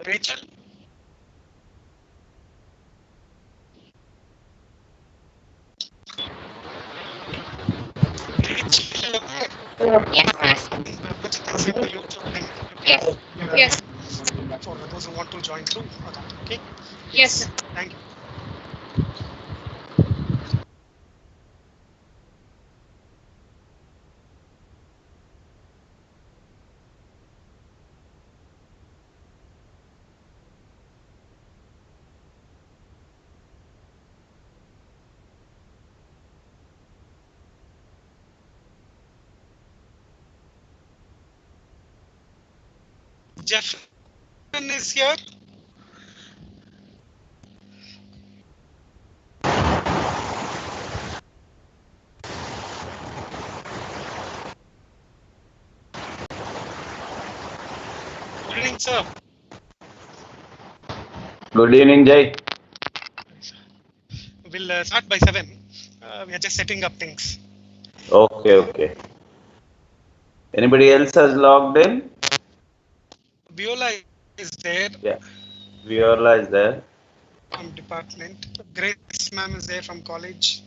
Rachel. Yes. Yes. Yes. For those who want to join through that. Okay. Yes. Thank you. Jeff is here. Good evening, sir. Good evening, Jay. We'll start by 7. We are just setting up things. Okay. Anybody else has logged in? Viola is there. Yeah. Viola is there. From department. Grace ma'am is there from college.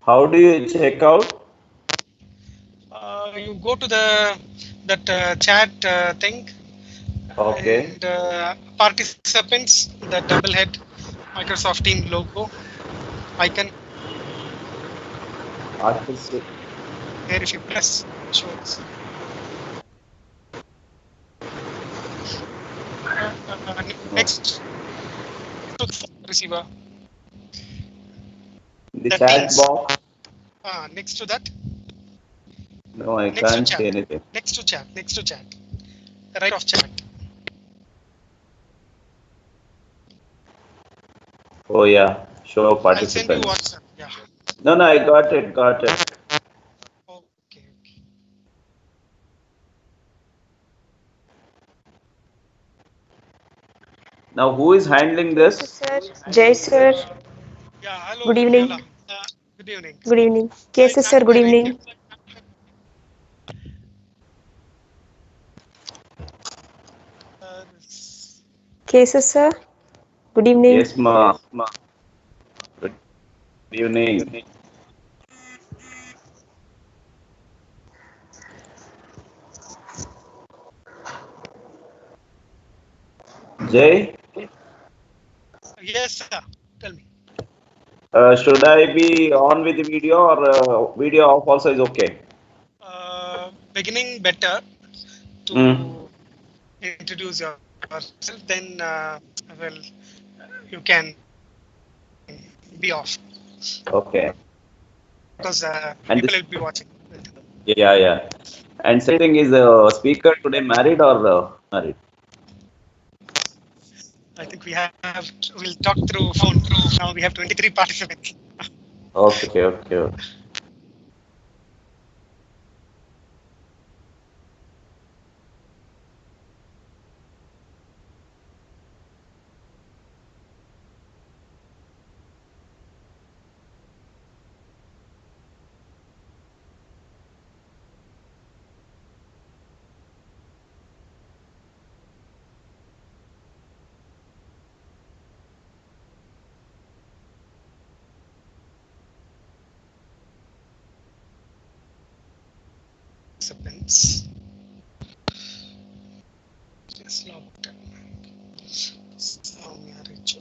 How do you check out? You go to that chat thing. Okay. And participants, the double head Microsoft Team logo icon. There, if you press, it shows. Next to the receiver. The That chat means, box? next to that. No, I can't see anything. Next to chat. Right of chat. Oh yeah, show I'll send you participants. WhatsApp. Yeah. No, I got it. Okay. Now, who is handling this? Sir. Jay sir. Yeah, hello. Good evening. Viola. Good evening. Good evening. Cases sir, good evening. Cases sir, good evening. Yes, ma. Good evening. Jay? Yes, sir. Tell me. Should I be on with the video or video off also is okay? Beginning better to introduce yourself, then well, you can be off. Okay. Because And people will be watching. Yeah. And second thing is, speaker today married or married? I think we'll talk through phone. Now we have 23 participants. Okay. Participants. Just logged in. Soumya Richo.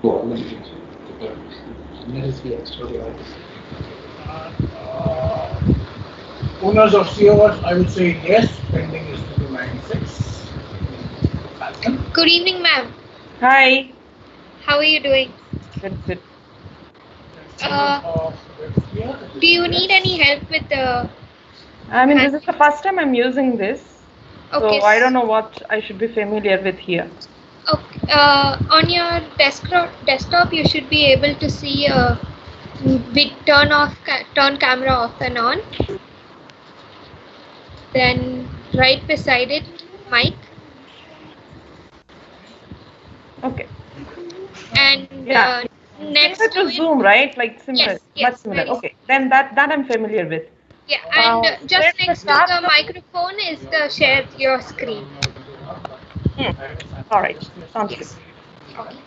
Owners of COs, I would say yes, pending is 296. Good evening, ma'am. Hi. How are you doing? Good. Do you need any help with the? I mean, this is the first time I'm using this, Okay. so I don't know what I should be familiar with here. Okay. On your desktop, you should be able to see turn camera off and on. Then right beside it, mic. Okay. And Yeah. next Similar to Zoom, right? Like similar, Yes, much similar. very Okay, then that I'm familiar with. Yeah, and where's just the next to start the button? microphone is the share your screen. All right, sounds good. Okay.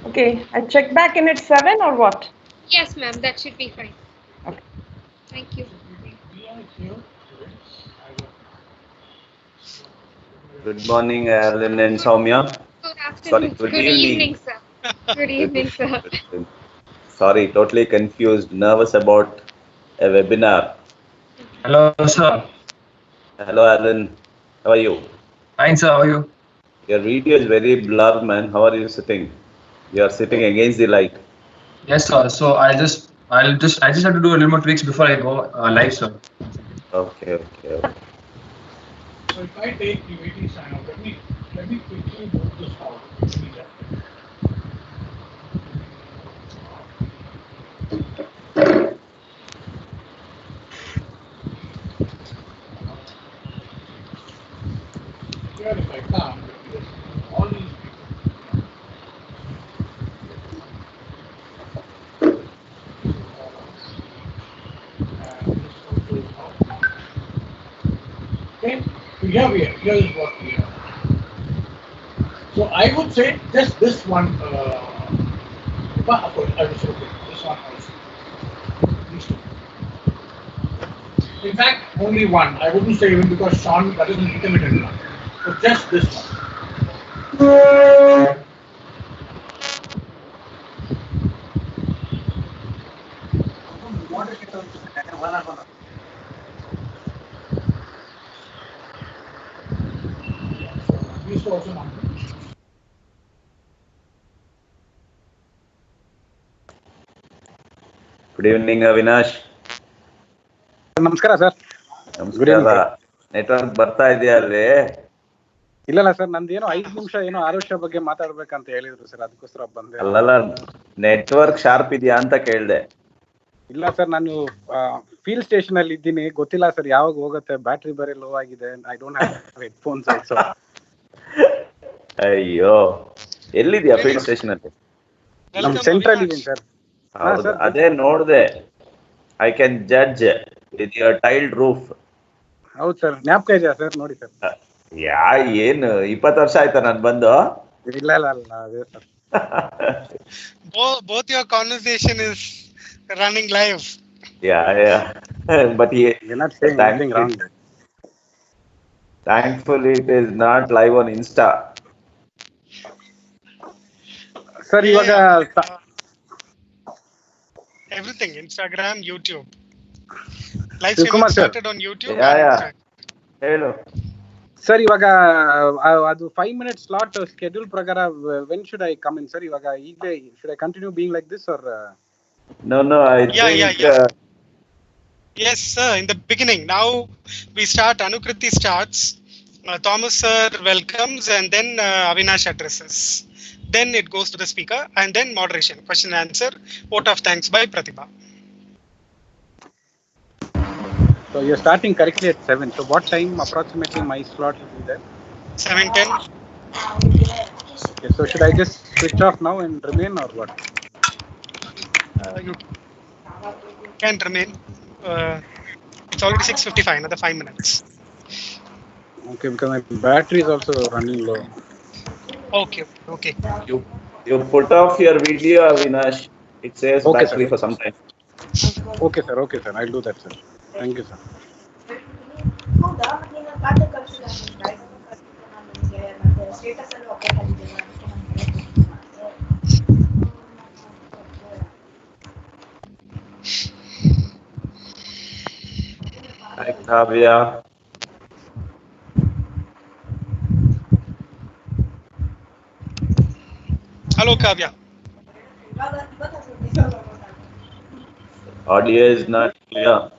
Okay, I check back in at 7 or what? Yes, ma'am, that should be fine. Okay. Thank you. Good morning, Arlen and Soumya. Good Sorry, afternoon. good Good evening. evening, sir. Good evening, sir. Sorry, totally confused, nervous about a webinar. Hello, sir. Hello, Arlen. How are you? Fine, sir. How are you? Your video is very blurred, man. How are you sitting? You are sitting against the light. Yes, sir. So I just have to do a little more tweaks before I go live, sir. Okay. So if I take UAT sign off, let me quickly move this out. Here if I come, all these okay, so here we are. Here is what we have. So I would say just this one. But of course, I would say okay, this one also. These two. In fact, only one. I wouldn't say even because Sean that isn't intermittent one. So just this one. These two also not. Good evening, Avinash. ನಮಸ್ಕಾರ sir. ನಮಸ್ಕಾರ. Network ಬರ್ತಾ ಇದೆಯಾ ಅಲ್ಲಿ? ಇಲ್ಲ sir, ನಂದು ಏನೋ 5 ನಿಮಿಷ ಏನೋ ಆರೋಗ್ಯ ಬಗ್ಗೆ ಮಾತಾಡ್ಬೇಕಂತ ಹೇಳಿದ್ರು ಸರ್, ಅದಕ್ಕೋಸ್ಕರ ಬಂದೆ. ಅಲ್ಲಲ್ಲ, ನೆಟ್ವರ್ಕ್ ಶಾರ್ಪ್ ಇದೆಯಾ ಅಂತ ಕೇಳಿದೆ. ಇಲ್ಲ ಸರ್, ನಾನು ಫೀಲ್ಡ್ ಸ್ಟೇಷನ್ ಅಲ್ಲಿ ಇದ್ದೀನಿ, ಗೊತ್ತಿಲ್ಲ ಸರ್ ಯಾವಾಗ ಹೋಗುತ್ತೆ, ಬ್ಯಾಟ್ರಿ ಬೇರೆ ಲೋ ಆಗಿದೆ. I don't have headphones also. ಅಯ್ಯೋ, ಎಲ್ಲಿದ್ಯಾ ಫೀಲ್ಡ್ ಸ್ಟೇಷನ್ ಅಲ್ಲಿ? ನಮ್ ಸೆಂಟ್ರಲ್ ಇದೀನಿ ಸರ್. ಹೌದು, ಅದೇ ನೋಡ್ದೆ. I can judge with your tailed roof. ಹೌದು ಸರ್, ಜ್ಞಾಪಕ ಇದೆಯಾ ಸರ್? ನೋಡಿ ಸರ್. ಏನು 20 ವರ್ಷ ಆಯ್ತಾ ನಾನು ಬಂದು? ಇಲ್ಲ ಅದೇ sir. Both your conversation is running live. Yeah. But You're not saying anything wrong. Thankfully, it is not live on Insta. Sir ಇವಾಗ Everything, Instagram, YouTube. Live Shivakumar streaming sir. started on YouTube. Yeah. ಹೇಳು. Sir ಇವಾಗ ಅದು 5 minute slot schedule ಪ್ರಕಾರ when should I come in sir? ಇವಾಗ ಈಗಲೇ should I continue being like this or? No, I think. Yes, sir. In the beginning, now we start. Anukriti starts. Thomas sir welcomes, and then Avinash addresses. Then it goes to the speaker, and then moderation, question and answer, vote of thanks by Pratibha. So you're starting correctly at 7. So what time approximately my slot will be there? 7:10. Okay, so should I just switch off now and remain or what? You can remain. It's already 6:55. Another 5 minutes. Okay, because my battery is also running low. Okay. Okay. You put off your video, Avinash. It saves Okay, battery sir. for some time. Okay, sir. Okay, sir. I'll do that, sir. Thank you, sir. Hi, Kavya. Hello, Kavya. Audio is not clear.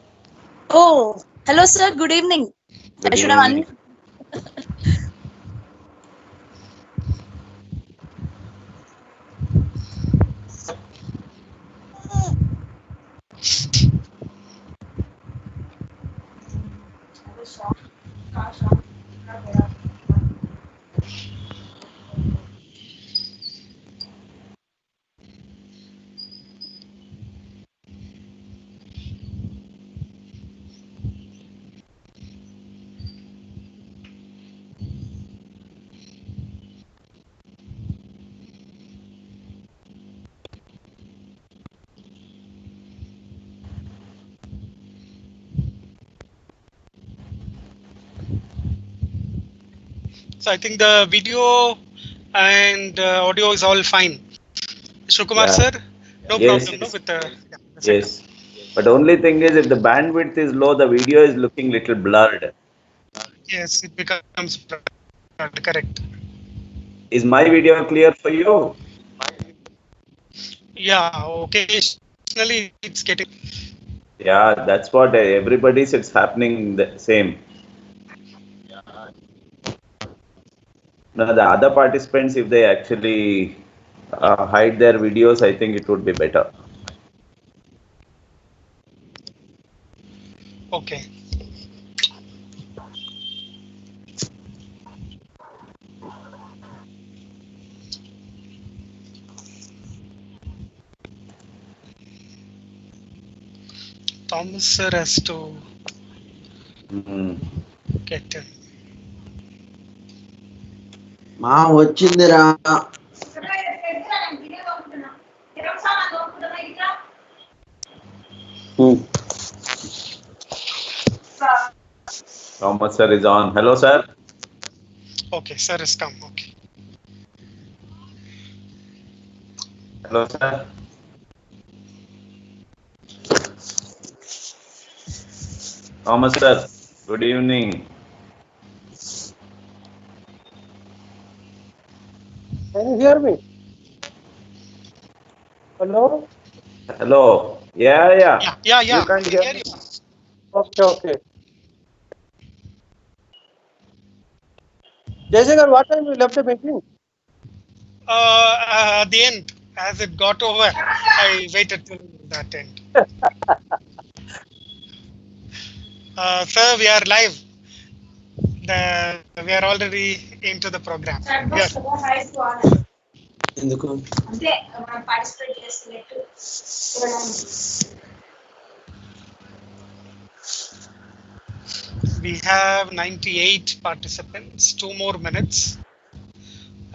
Oh, hello, sir. Good evening. I Good should have evening. So I think the video and audio is all fine. Shivakumar Yeah. sir, no Yes. problem, no, with the setup. Yes. But only thing is, if the bandwidth is low, the video is looking little blurred. Yes, it becomes correct. Is my video clear for you? Yeah, occasionally it's getting. Yeah, that's what everybody says it's happening the same. Now, the other participants, if they actually hide their videos, I think it would be better. Okay. Thomas sir has to get in. మా వచ్చిందిరా. Thomas sir is on. Hello, sir. Okay, sir has come. Okay. Hello, sir. Thomas sir, good evening. Can you hear me? Hello? Hello. Yeah. Yeah. You can't hear me. Okay. Jaishankar, what time you left the meeting? At the end, as it got over, I waited till that end. Sir, we are live. We are already into the program. Yes. ఎందుకు We have 98 participants, 2 more minutes,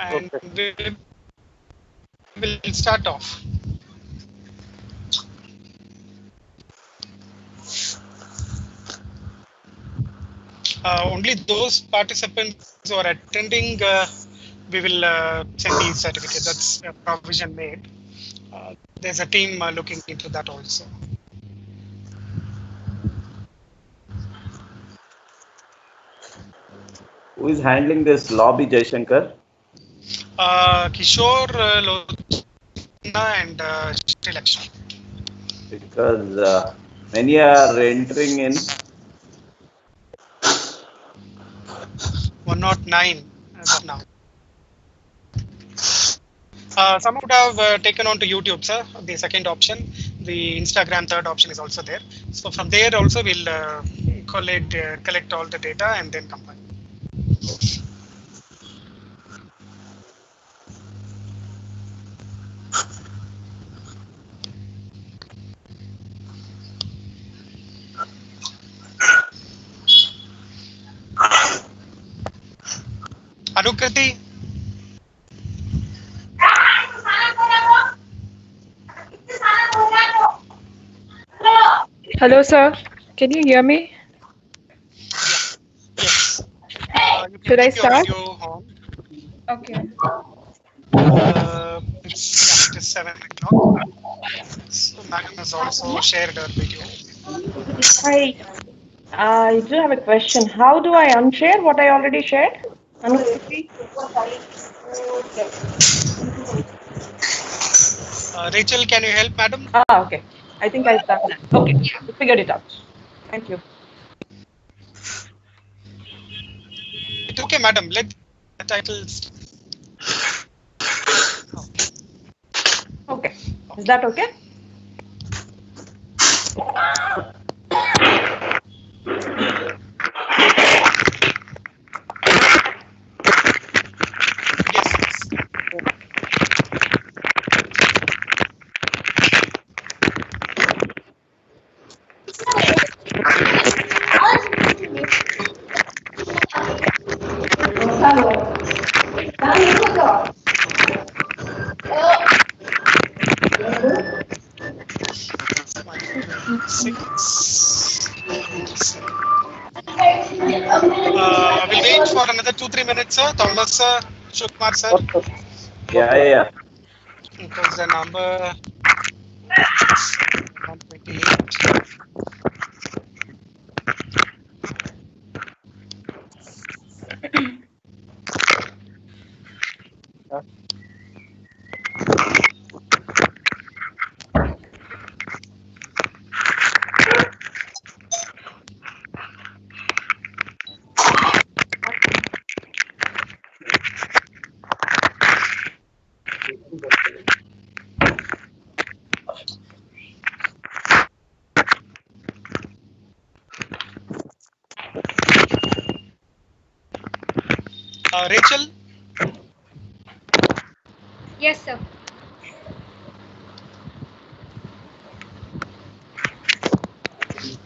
and we will start off. Only those participants who are attending, we will send the certificate. That's a provision made. There's a team looking into that also. Who is handling this lobby, Jaishankar? Kishore, Lochana, and Sri Lakshmi. Because many are entering in. 109 as of now. Some would have taken on to YouTube, sir, the second option. The Instagram third option is also there. So from there also we'll collect all the data and then combine. Anukriti. Hello, sir. Can you hear me? Yes. You can Should I keep your start? video on. Okay. It is 7 o'clock. So Madam has also shared her video. Hi. I do have a question. How do I unshare what I already shared? Anukriti? Rachel, can you help, Madam? Okay. I think I've done that. Okay. I figured it out. Thank you. It's okay, Madam. Let the titles. Okay. Is that okay? We'll wait for another 2-3 minutes, sir. Thomas sir, Shivakumar sir. Yeah. Because the number 128. Rachel? Yes, sir.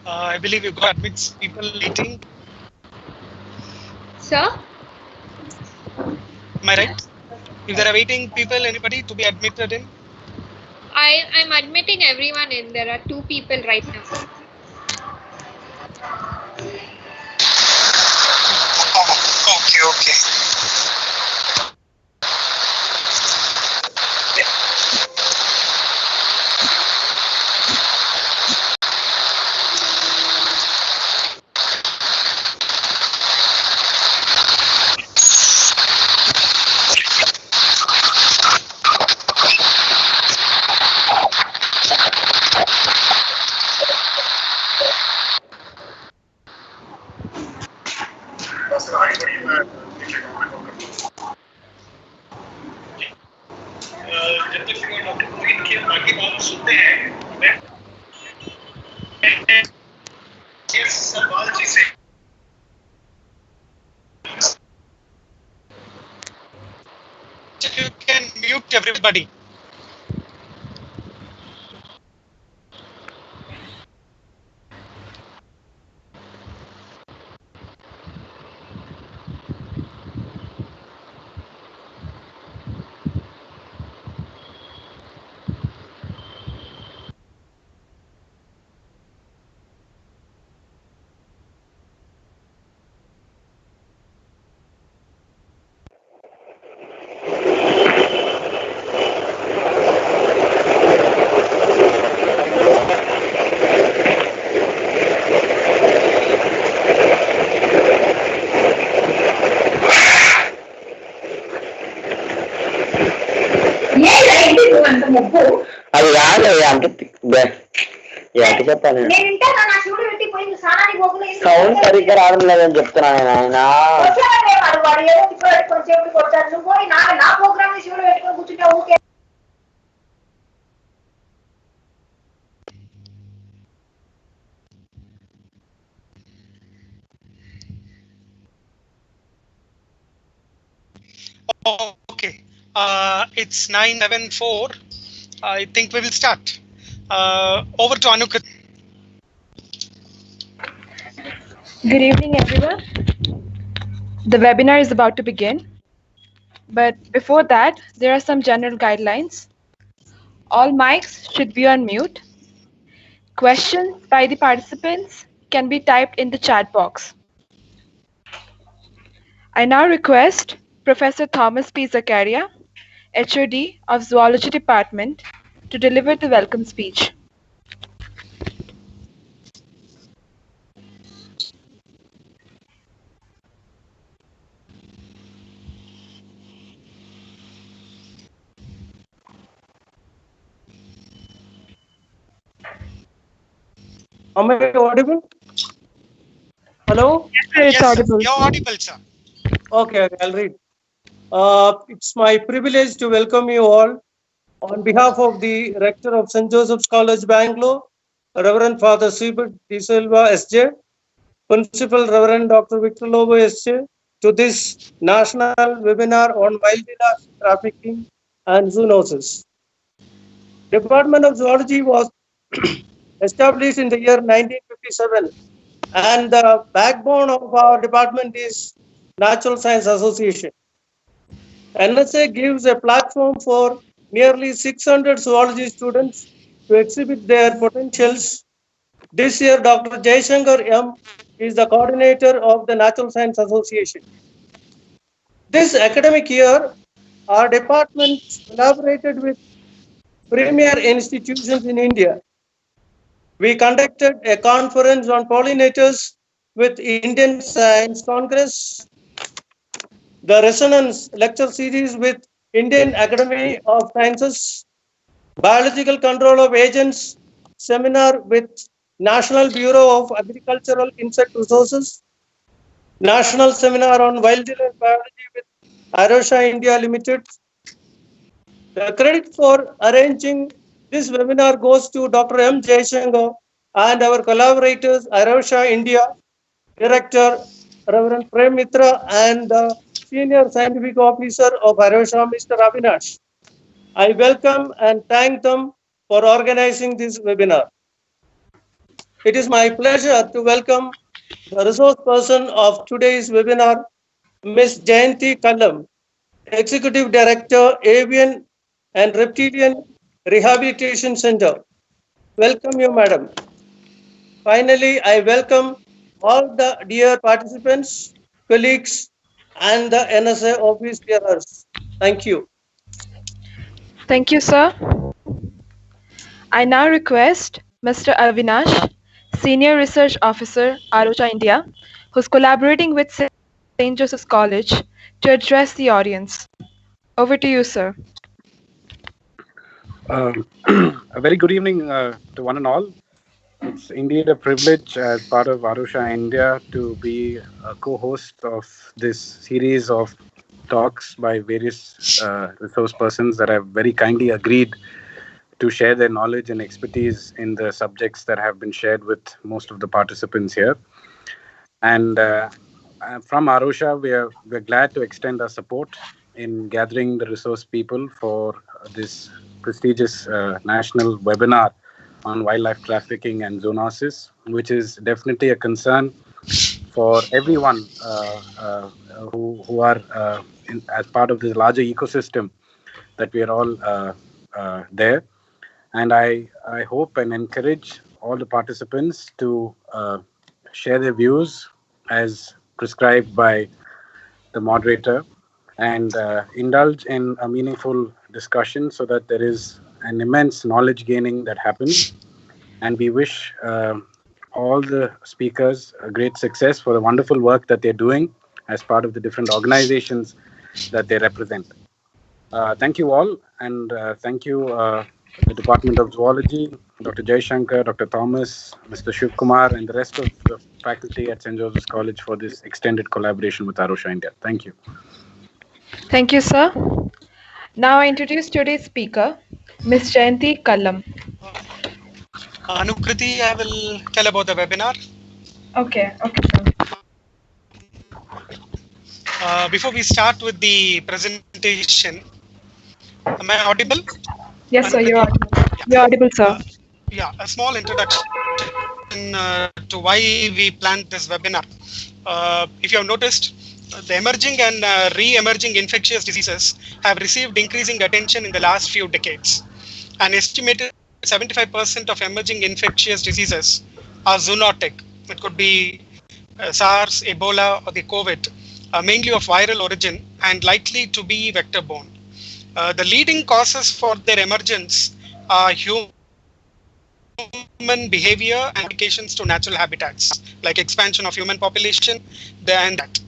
I believe you got admits people waiting. Sir? Am I right? If there are waiting people, anybody to be admitted in? I'm admitting everyone in. There are 2 people right now. Okay. You can mute everybody. అది కాదు అంటే ఎటు చెప్పాను sound సరిగ్గా రావడం లేదని చెప్తున్నా నేను ఆయన Okay. It's 9:04. I think we will start. Over to Anukriti. Good evening, everyone. The webinar is about to begin. But before that, there are some general guidelines. All mics should be on mute. Questions by the participants can be typed in the chat box. I now request Professor Thomas P. Zakaria, HOD of Zoology Department, to deliver the welcome speech. Am I audible? Hello? Yes, sir, it's audible. You're audible, sir. Okay, I'll read. It's my privilege to welcome you all on behalf of the Rector of St. Joseph's College, Bangalore, Reverend Father Sibert De Silva, SJ, Principal Reverend Dr. Victor Lobo, SJ, to this national webinar on wildlife trafficking and zoonosis. Department of Zoology was established in the year 1957, and the backbone of our department is Natural Science Association. NSA gives a platform for nearly 600 zoology students to exhibit their potentials. This year, Dr. Jayanshankar M. is the coordinator of the Natural Science Association. This academic year, our department collaborated with premier institutions in India. We conducted a conference on pollinators with Indian Science Congress, the Resonance Lecture Series with Indian Academy of Sciences, Biological Control of Agents Seminar with National Bureau of Agricultural Insect Resources, National Seminar on Wildlife Biology with ArrrT India Limited. The credit for arranging this webinar goes to Dr. M. Jayanshankar and our collaborators, ARRT India, Director Reverend Prem Mitra, and the Senior Scientific Officer of ARRT, Mr. Avinash. I welcome and thank them for organizing this webinar. It is my pleasure to welcome the resource person of today's webinar, Ms. Jayanthi Kallam, Executive Director, Avian and Reptilian Rehabilitation Center. Welcome you, madam. Finally, I welcome all the dear participants, colleagues, and the NSA office bearers. Thank you. Thank you, sir. I now request Mr. Avinash, Senior Research Officer, ARRT India, who's collaborating with St. Joseph's College, to address the audience. Over to you, sir. A very good evening to one and all. It's indeed a privilege as part of ARRT India to be a co-host of this series of talks by various resource persons that have very kindly agreed to share their knowledge and expertise in the subjects that have been shared with most of the participants here. And from ARRT, we're glad to extend our support in gathering the resource people for this prestigious national webinar on wildlife trafficking and zoonosis, which is definitely a concern for everyone who are as part of this larger ecosystem that we are all there. And I hope and encourage all the participants to share their views as prescribed by the moderator and indulge in a meaningful discussion so that there is an immense knowledge gaining that happens. And we wish all the speakers a great success for the wonderful work that they're doing as part of the different organizations that they represent. Thank you all, and thank you the Department of Zoology, Dr. Jayanshankar, Dr. Thomas, Mr. SHIVAKUMAR, and the rest of the faculty at St. Joseph's College for this extended collaboration with ARRT India. Thank you. Thank you, sir. Now I introduce today's speaker, Ms. Jayanthi Kallam. Anukriti, I will tell about the webinar. Okay, sir. Before we start with the presentation, am I audible? Yes, sir, you're audible. You're audible, sir. Yeah, a small introduction to why we planned this webinar. If you have noticed, The emerging and re-emerging infectious diseases have received increasing attention in the last few decades. An estimated 75% of emerging infectious diseases are zoonotic. It could be SARS, Ebola, or the COVID, mainly of viral origin and likely to be vector-borne. The leading causes for their emergence are human behavior and modifications to natural habitats, like expansion of human population and that.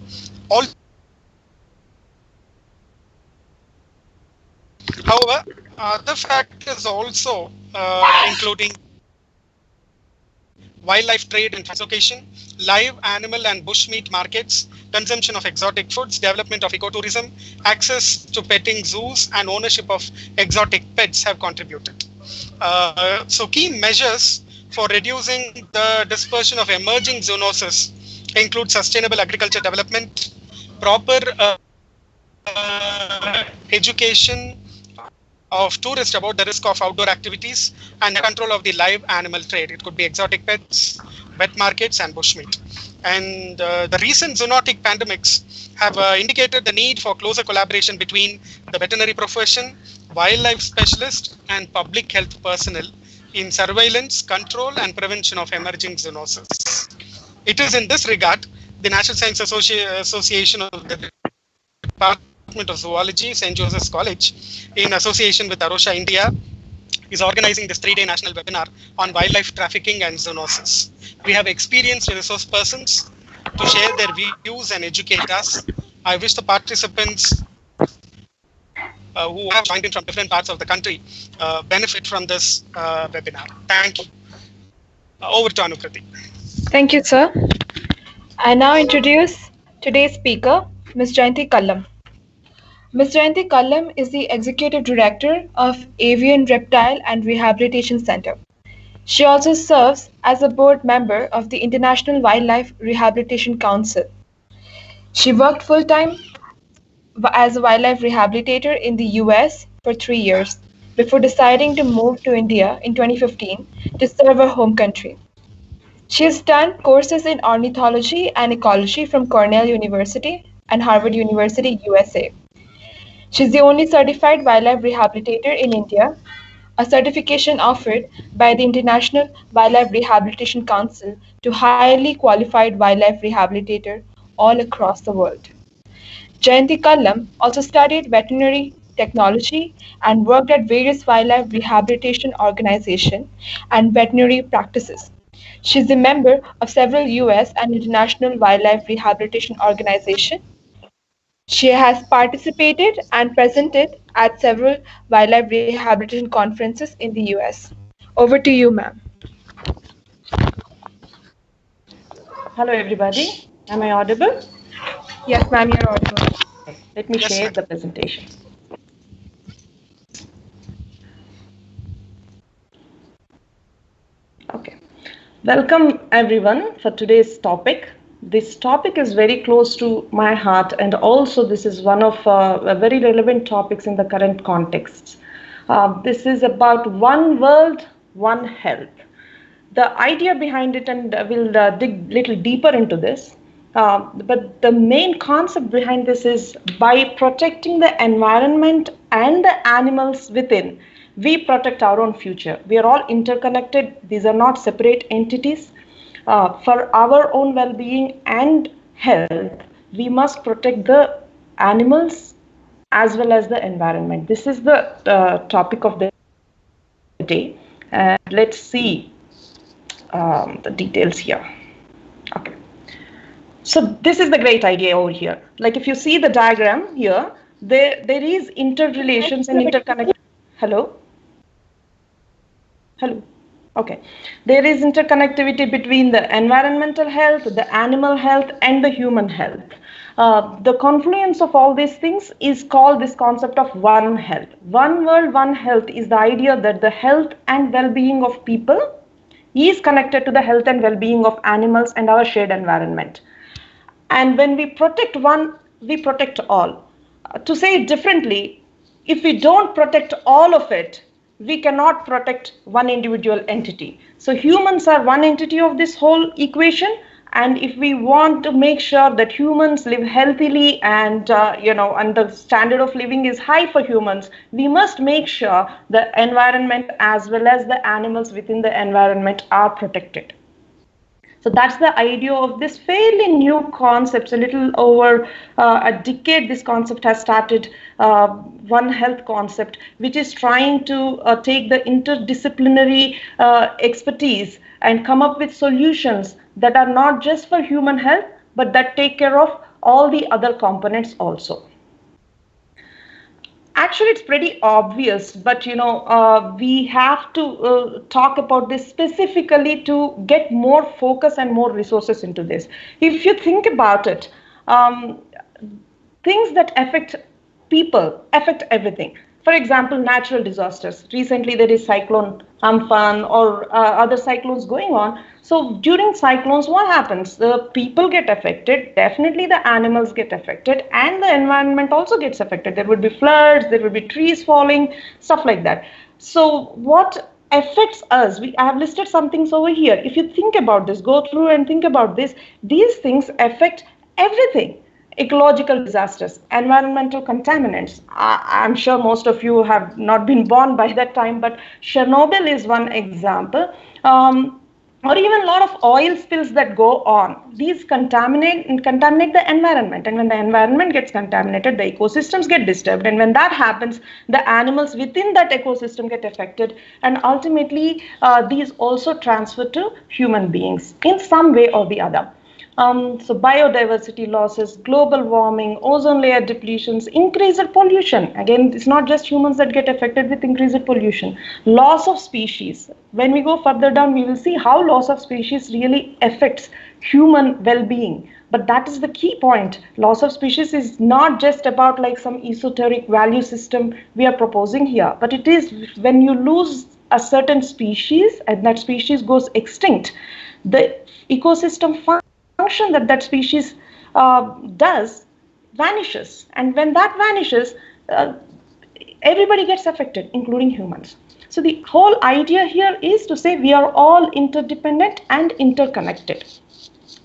However, other factors also including wildlife trade and translocation, live animal and bushmeat markets, consumption of exotic foods, development of ecotourism, access to petting zoos, and ownership of exotic pets have contributed. So key measures for reducing the dispersion of emerging zoonosis include sustainable agriculture development, proper education of tourists about the risk of outdoor activities, and the control of the live animal trade. It could be exotic pets, wet markets, and bushmeat. And the recent zoonotic pandemics have indicated the need for closer collaboration between the veterinary profession, wildlife specialists, and public health personnel in surveillance, control, and prevention of emerging zoonosis. It is in this regard, the National Science Association of the Department of Zoology, St. Joseph's College, in association with ARRT, India, is organizing this 3-day national webinar on wildlife trafficking and zoonosis. We have experienced resource persons to share their views and educate us. I wish the participants who have joined in from different parts of the country benefit from this webinar. Thank you. Over to Anukriti. Thank you, sir. I now introduce today's speaker, Ms. Jayanthi Kallam. Ms. Jayanthi Kallam is the Executive Director of Avian, Reptile and Rehabilitation Center. She also serves as a board member of the International Wildlife Rehabilitation Council. She worked full-time as a wildlife rehabilitator in the US for 3 years before deciding to move to India in 2015 to serve her home country. She has done courses in ornithology and ecology from Cornell University and Harvard University, USA. She is the only certified wildlife rehabilitator in India, a certification offered by the International Wildlife Rehabilitation Council to highly qualified wildlife rehabilitators all across the world. Jayanthi Kallam also studied veterinary technology and worked at various wildlife rehabilitation organizations and veterinary practices. She is a member of several US and international wildlife rehabilitation organizations. She has participated and presented at several wildlife rehabilitation conferences in the US. Over to you, ma'am. Hello, everybody. Am I audible? Yes, ma'am, you're audible. Let me share the presentation. Okay. Welcome, everyone, for today's topic. This topic is very close to my heart, and also this is one of very relevant topics in the current context. This is about one world, one health. The idea behind it, and we'll dig a little deeper into this, but the main concept behind this is by protecting the environment and the animals within, we protect our own future. We are all interconnected. These are not separate entities. For our own well-being and health, we must protect the animals as well as the environment. This is the topic of the day. Let's see the details here. Okay. So this is the great idea over here. Like if you see the diagram here, there is interrelations and interconnect. Hello? Hello? Okay. There is interconnectivity between the environmental health, the animal health, and the human health. The confluence of all these things is called this concept of one health. One world, one health is the idea that the health and well-being of people is connected to the health and well-being of animals and our shared environment. And when we protect one, we protect all. To say it differently, if we don't protect all of it, we cannot protect one individual entity. So humans are one entity of this whole equation, And if we want to make sure that humans live healthily and and the standard of living is high for humans, we must make sure the environment as well as the animals within the environment are protected. So that's the idea of this fairly new concept. A little over a decade, this concept has started, One Health concept, which is trying to take the interdisciplinary expertise and come up with solutions that are not just for human health, but that take care of all the other components also. Actually, it's pretty obvious, but we have to talk about this specifically to get more focus and more resources into this. If you think about it, things that affect people affect everything. For example, natural disasters. Recently, there is Cyclone Amphan or other cyclones going on. So during cyclones, what happens? The people get affected, definitely the animals get affected, and the environment also gets affected. There would be floods, there would be trees falling, stuff like that. So what affects us? I have listed some things over here. If you think about this, go through and think about this, these things affect everything. Ecological disasters, environmental contaminants. I'm sure most of you have not been born by that time, but Chernobyl is one example. Or even a lot of oil spills that go on. These contaminate the environment, and when the environment gets contaminated, the ecosystems get disturbed, and when that happens, the animals within that ecosystem get affected, and ultimately these also transfer to human beings in some way or the other. So biodiversity losses, global warming, ozone layer depletions, increased pollution. Again, it's not just humans that get affected with increased pollution. Loss of species. When we go further down, we will see how loss of species really affects human well-being. But that is the key point. Loss of species is not just about like some esoteric value system we are proposing here, but it is when you lose a certain species and that species goes extinct, the ecosystem function that species does vanishes, and when that vanishes, everybody gets affected, including humans. So the whole idea here is to say we are all interdependent and interconnected.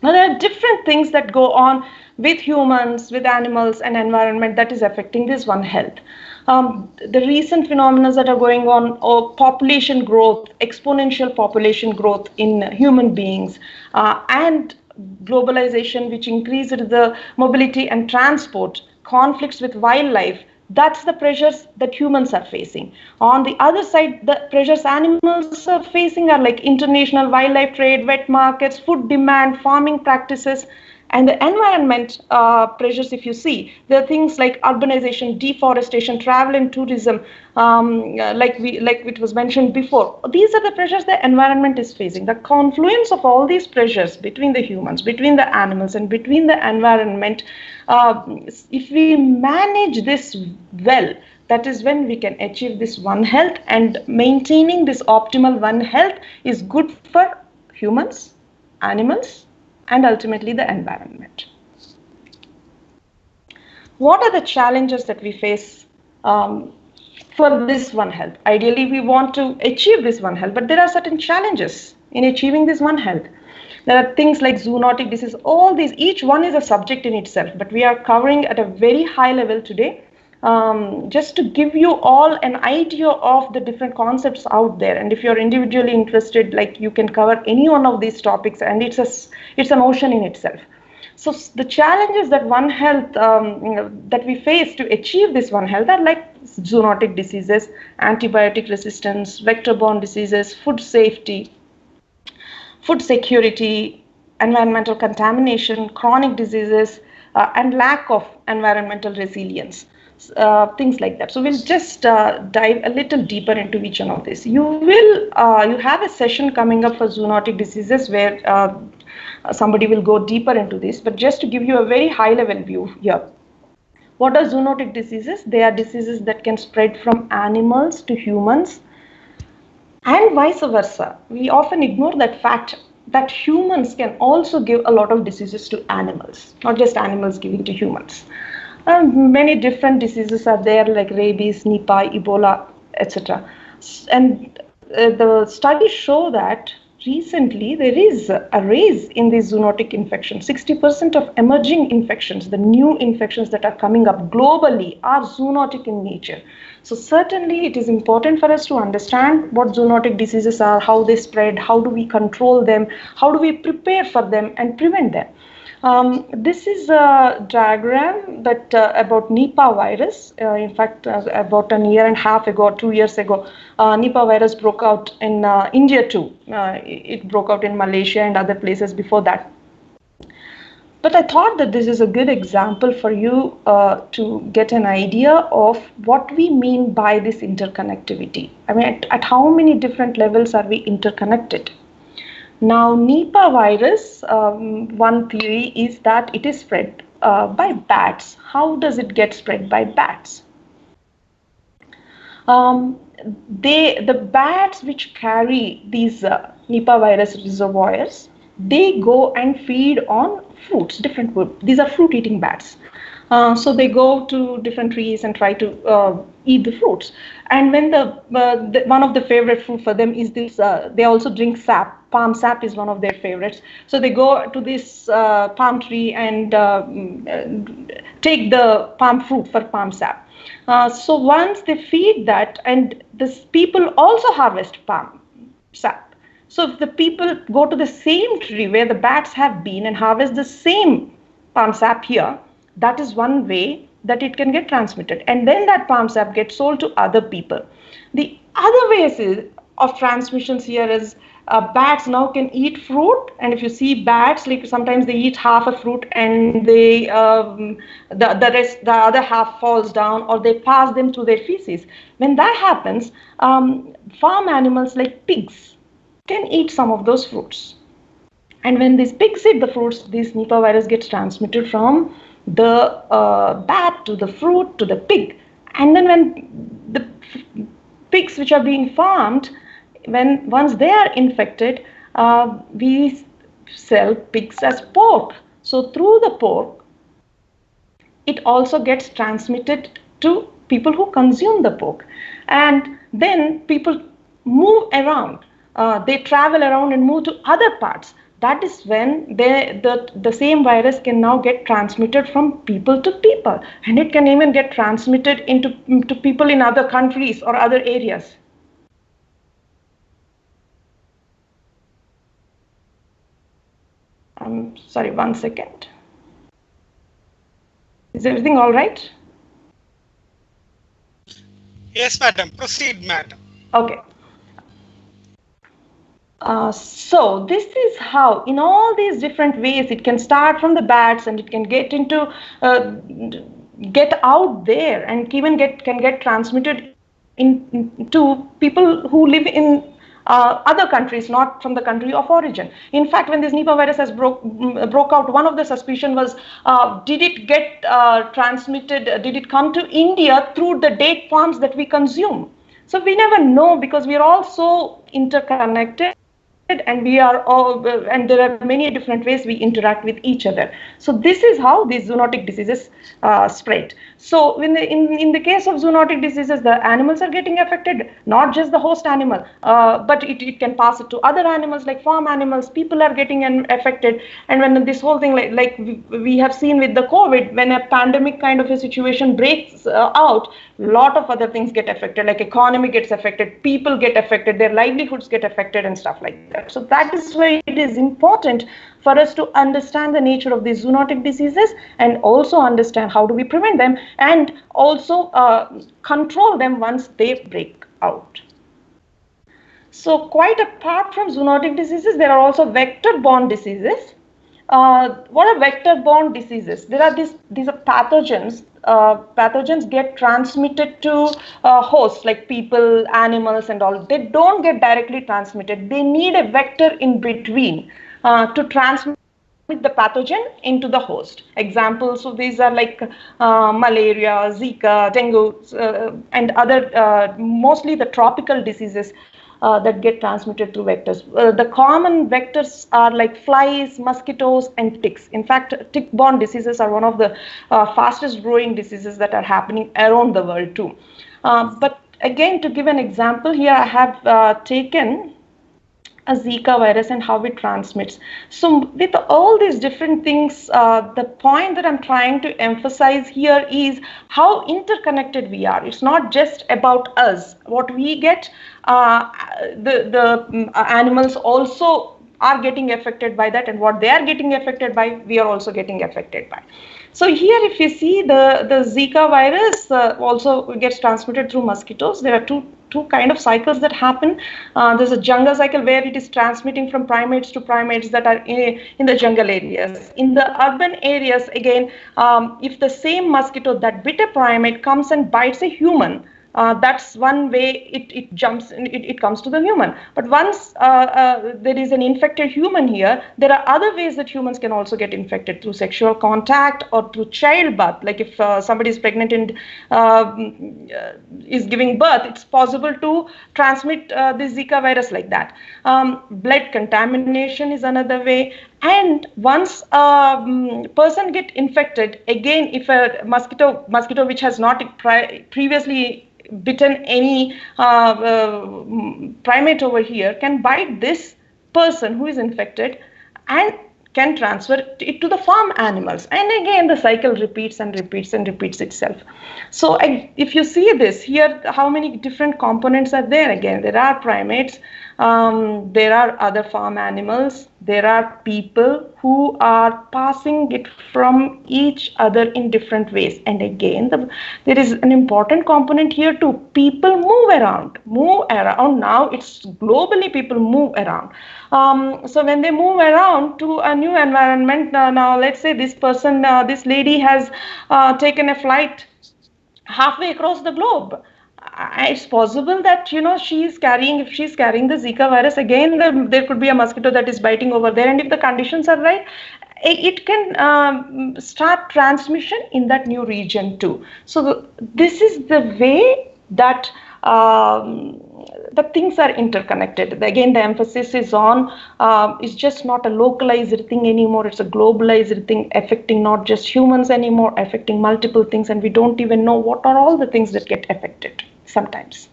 Now there are different things that go on with humans, with animals and environment that is affecting this One Health. The recent phenomena that are going on, population growth, exponential population growth in human beings, and globalization, which increased the mobility and transport, conflicts with wildlife, that's the pressures that humans are facing. On the other side, the pressures animals are facing are like international wildlife trade, wet markets, food demand, farming practices, and the environment pressures, if you see, there are things like urbanization, deforestation, travel and tourism, like it was mentioned before. These are the pressures the environment is facing. The confluence of all these pressures between the humans, between the animals, and between the environment, if we manage this well, that is when we can achieve this One Health, and maintaining this optimal One Health is good for humans, animals, and ultimately the environment. What are the challenges that we face for this One Health? Ideally, we want to achieve this One Health, but there are certain challenges in achieving this One Health. There are things like zoonotic disease, all these, each one is a subject in itself, but we are covering at a very high level today, just to give you all an idea of the different concepts out there. And if you're individually interested, like you can cover any one of these topics, and it's an ocean in itself. So the challenges that One Health, that we face to achieve this One Health are like zoonotic diseases, antibiotic resistance, vector-borne diseases, food safety, food security, environmental contamination, chronic diseases, and lack of environmental resilience. Things like that. So we'll just dive a little deeper into each one of these. You have a session coming up for zoonotic diseases where somebody will go deeper into this, but just to give you a very high level view here. What are zoonotic diseases? They are diseases that can spread from animals to humans and vice versa. We often ignore that fact that humans can also give a lot of diseases to animals, not just animals giving to humans. Many different diseases are there, like rabies, Nipah, Ebola, etc. And the studies show that recently there is a rise in these zoonotic infections. 60% of emerging infections, the new infections that are coming up globally, are zoonotic in nature. So certainly it is important for us to understand what zoonotic diseases are, how they spread, how do we control them, how do we prepare for them and prevent them. This is a diagram that about Nipah virus. In fact, about a year and a half ago, 2 years ago, Nipah virus broke out in India too. It broke out in Malaysia and other places before that. But I thought that this is a good example for you to get an idea of what we mean by this interconnectivity. I mean, at how many different levels are we interconnected? Now, Nipah virus, one theory is that it is spread by bats. How does it get spread by bats? The bats which carry these Nipah virus reservoirs, they go and feed on fruits, different fruit. These are fruit-eating bats. So they go to different trees and try to eat the fruits. And when one of the favorite fruit for them is this, they also drink sap. Palm sap is one of their favorites. So they go to this palm tree and take the palm fruit for palm sap. So once they feed that, and this people also harvest palm sap. So if the people go to the same tree where the bats have been and harvest the same palm sap here, that is one way that it can get transmitted. And then that palm sap gets sold to other people. The other ways of transmissions here is bats now can eat fruit. And if you see bats, like sometimes they eat half a fruit and they the other half falls down, or they pass them through their feces. When that happens, farm animals like pigs can eat some of those fruits. And when these pigs eat the fruits, this Nipah virus gets transmitted from the bat to the fruit to the pig. And then when the pigs which are being farmed, once they are infected, we sell pigs as pork. So through the pork, it also gets transmitted to people who consume the pork. And then people move around. They travel around and move to other parts. That is when the same virus can now get transmitted from people to people. And it can even get transmitted to people in other countries or other areas. I'm sorry, 1 second. Is everything all right? Yes, madam. Proceed, madam. Okay. So this is how, in all these different ways, it can start from the bats and it can get into, get out there and even can get transmitted to people who live in other countries, not from the country of origin. In fact, when this Nipah virus has broke out, one of the suspicion was, did it get transmitted, did it come to India through the date palms that we consume? So we never know, because we are all so interconnected. And we are all, and there are many different ways we interact with each other. So this is how these zoonotic diseases spread. So in the case of zoonotic diseases, the animals are getting affected, not just the host animal, but it can pass it to other animals like farm animals. People are getting affected. And when this whole thing, like we have seen with the COVID, when a pandemic kind of a situation breaks out, a lot of other things get affected, like economy gets affected, people get affected, their livelihoods get affected and stuff like that. So that is why it is important for us to understand the nature of these zoonotic diseases and also understand how do we prevent them and also control them once they break out. So quite apart from zoonotic diseases, there are also vector-borne diseases. What are vector-borne diseases? There are these are pathogens. Pathogens get transmitted to hosts like people, animals, and all. They don't get directly transmitted. They need a vector in between to transmit the pathogen into the host. Examples of these are like malaria, Zika, dengue, and other, mostly the tropical diseases that get transmitted through vectors. The common vectors are like flies, mosquitoes, and ticks. In fact, tick-borne diseases are one of the fastest growing diseases that are happening around the world too. But again, to give an example here, I have taken a Zika virus and how it transmits. So with all these different things, the point that I'm trying to emphasize here is how interconnected we are. It's not just about us. What we get, the animals also are getting affected by that, and what they are getting affected by, we are also getting affected by. So here, if you see the Zika virus also gets transmitted through mosquitoes. There are two kind of cycles that happen. There's a jungle cycle where it is transmitting from primates to primates that are in the jungle areas. In the urban areas, again, if the same mosquito that bit a primate comes and bites a human, that's one way it jumps, it comes to the human. But once there is an infected human here, there are other ways that humans can also get infected through sexual contact or through childbirth. Like if somebody is pregnant and is giving birth, it's possible to transmit the Zika virus like that. Blood contamination is another way. And once a person get infected, again, if a mosquito which has not previously bitten any primate over here can bite this person who is infected and can transfer it to the farm animals. And again, the cycle repeats and repeats and repeats itself. So if you see this here, how many different components are there? Again, there are primates, there are other farm animals, there are people who are passing it from each other in different ways. And again, there is an important component here too. People move around. Now it's globally people move around. So when they move around to a new environment, now let's say this person, this lady has taken a flight halfway across the globe. It's possible that, if she's carrying the Zika virus, again, there could be a mosquito that is biting over there. And if the conditions are right, it can start transmission in that new region too. So this is the way that the things are interconnected. Again, the emphasis is on, it's just not a localized thing anymore. It's a globalized thing affecting not just humans anymore, affecting multiple things. And we don't even know what are all the things that get affected sometimes.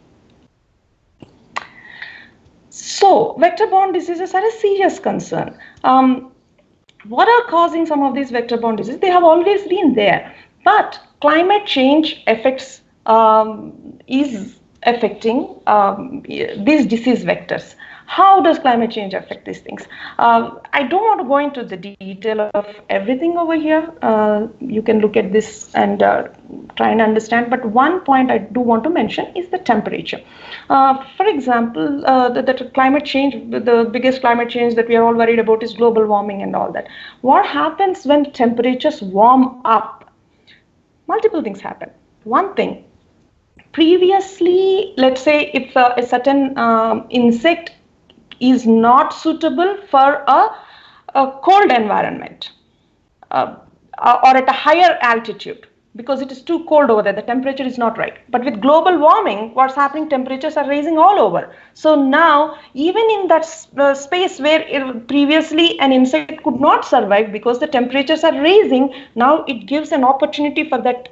So vector-borne diseases are a serious concern. What are causing some of these vector-borne diseases? They have always been there, but climate change affects is affecting these disease vectors. How does climate change affect these things? I don't want to go into the detail of everything over here. You can look at this and try and understand. But one point I do want to mention is the temperature. For example, the climate change, the biggest climate change that we are all worried about is global warming and all that. What happens when temperatures warm up? Multiple things happen. One thing, previously, let's say if a certain insect is not suitable for a cold environment or at a higher altitude because it is too cold over there, the temperature is not right. But with global warming, what's happening? Temperatures are rising all over. So now, even in that space where previously an insect could not survive because the temperatures are rising, now it gives an opportunity for that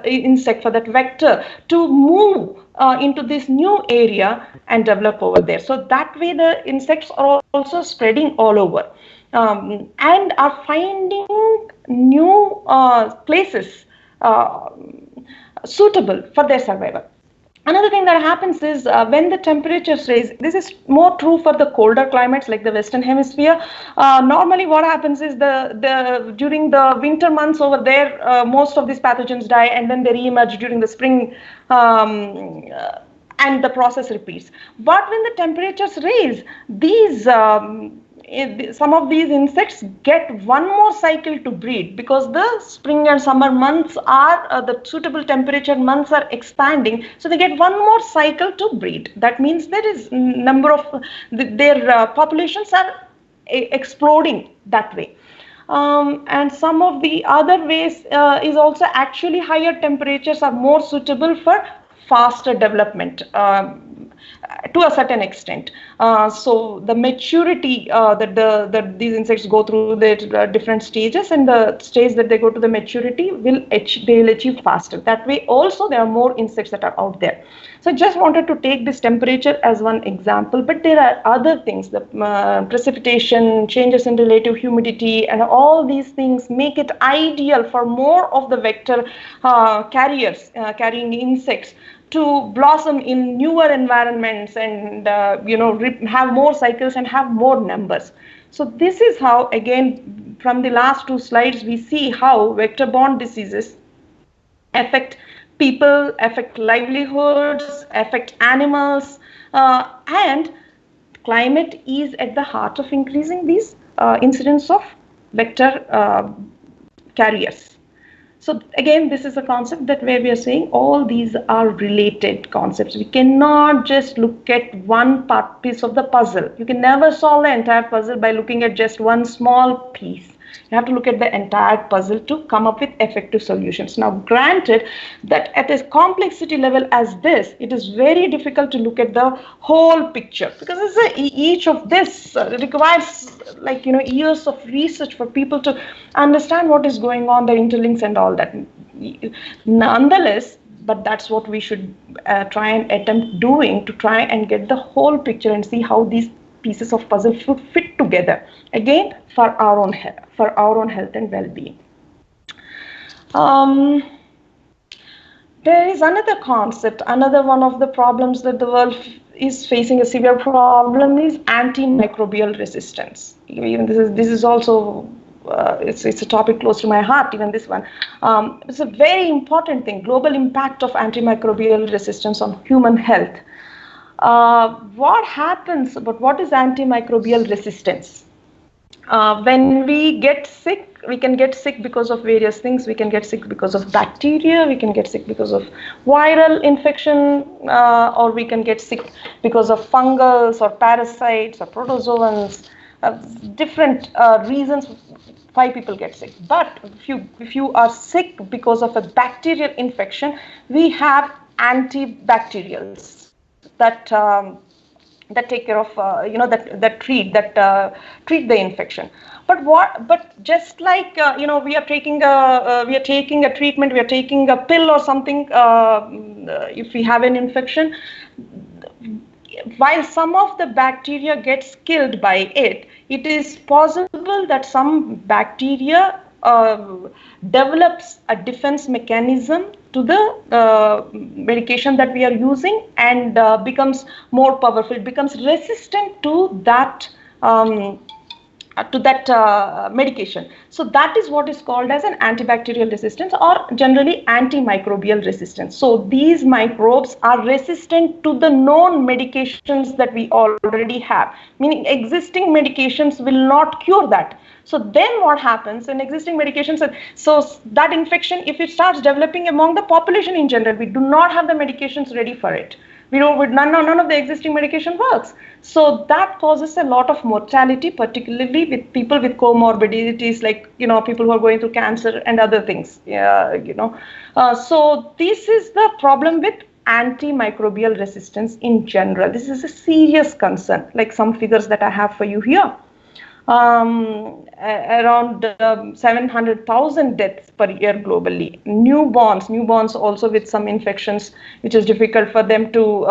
insect, for that vector to move into this new area and develop over there. So that way the insects are also spreading all over and are finding new places suitable for their survival. Another thing that happens is when the temperatures rise, this is more true for the colder climates like the Western Hemisphere. Normally what happens is during the winter months over there, most of these pathogens die and then they re-emerge during the spring and the process repeats. But when the temperatures rise, these some of these insects get one more cycle to breed because the spring and summer months are the suitable temperature months are expanding, so they get one more cycle to breed. That means there is number of their populations are exploding that way. And some of the other ways is also actually higher temperatures are more suitable for faster development. to a certain extent. So the maturity that these insects go through the different stages, and the stage that they go to the maturity they will achieve faster. That way also there are more insects that are out there. So I just wanted to take this temperature as one example, but there are other things, the precipitation, changes in relative humidity, and all these things make it ideal for more of the vector carriers carrying insects to blossom in newer environments and have more cycles and have more numbers. So this is how, again, from the last two slides, we see how vector-borne diseases affect people, affect livelihoods, affect animals, and climate is at the heart of increasing these incidence of vector carriers. So again, this is a concept that where we are saying all these are related concepts. We cannot just look at one piece of the puzzle. You can never solve the entire puzzle by looking at just one small piece. You have to look at the entire puzzle to come up with effective solutions. Now, granted that at a complexity level as this, it is very difficult to look at the whole picture, because each of this requires years of research for people to understand what is going on, the interlinks and all that. Nonetheless, but that's what we should try and attempt doing, to try and get the whole picture and see how these pieces of puzzle should fit together, again for our own health and well-being. There is another concept, another one of the problems that the world is facing, a severe problem, is antimicrobial resistance. Even this is also it's a topic close to my heart, even this one. It's a very important thing, global impact of antimicrobial resistance on human health. What happens, but what is antimicrobial resistance? When we get sick, we can get sick because of various things. We can get sick because of bacteria, we can get sick because of viral infection, or we can get sick because of fungals or parasites or protozoans. Different reasons why people get sick. But if you are sick because of a bacterial infection, we have antibacterials that take care of that treat the infection. But just like we are taking a treatment, we are taking a pill or something if we have an infection, while some of the bacteria gets killed by it, it is possible that some bacteria develops a defense mechanism to the medication that we are using and becomes more powerful. It becomes resistant to that medication. So that is what is called as an antibacterial resistance, or generally antimicrobial resistance. So these microbes are resistant to the known medications that we already have, meaning existing medications will not cure that. So then what happens in existing medications? So that infection, if it starts developing among the population in general, we do not have the medications ready for it. None of the existing medication works. So that causes a lot of mortality, particularly with people with comorbidities, like people who are going through cancer and other things. So this is the problem with antimicrobial resistance in general. This is a serious concern, like some figures that I have for you here. Around 700,000 deaths per year globally. Newborns also with some infections, which is difficult for them to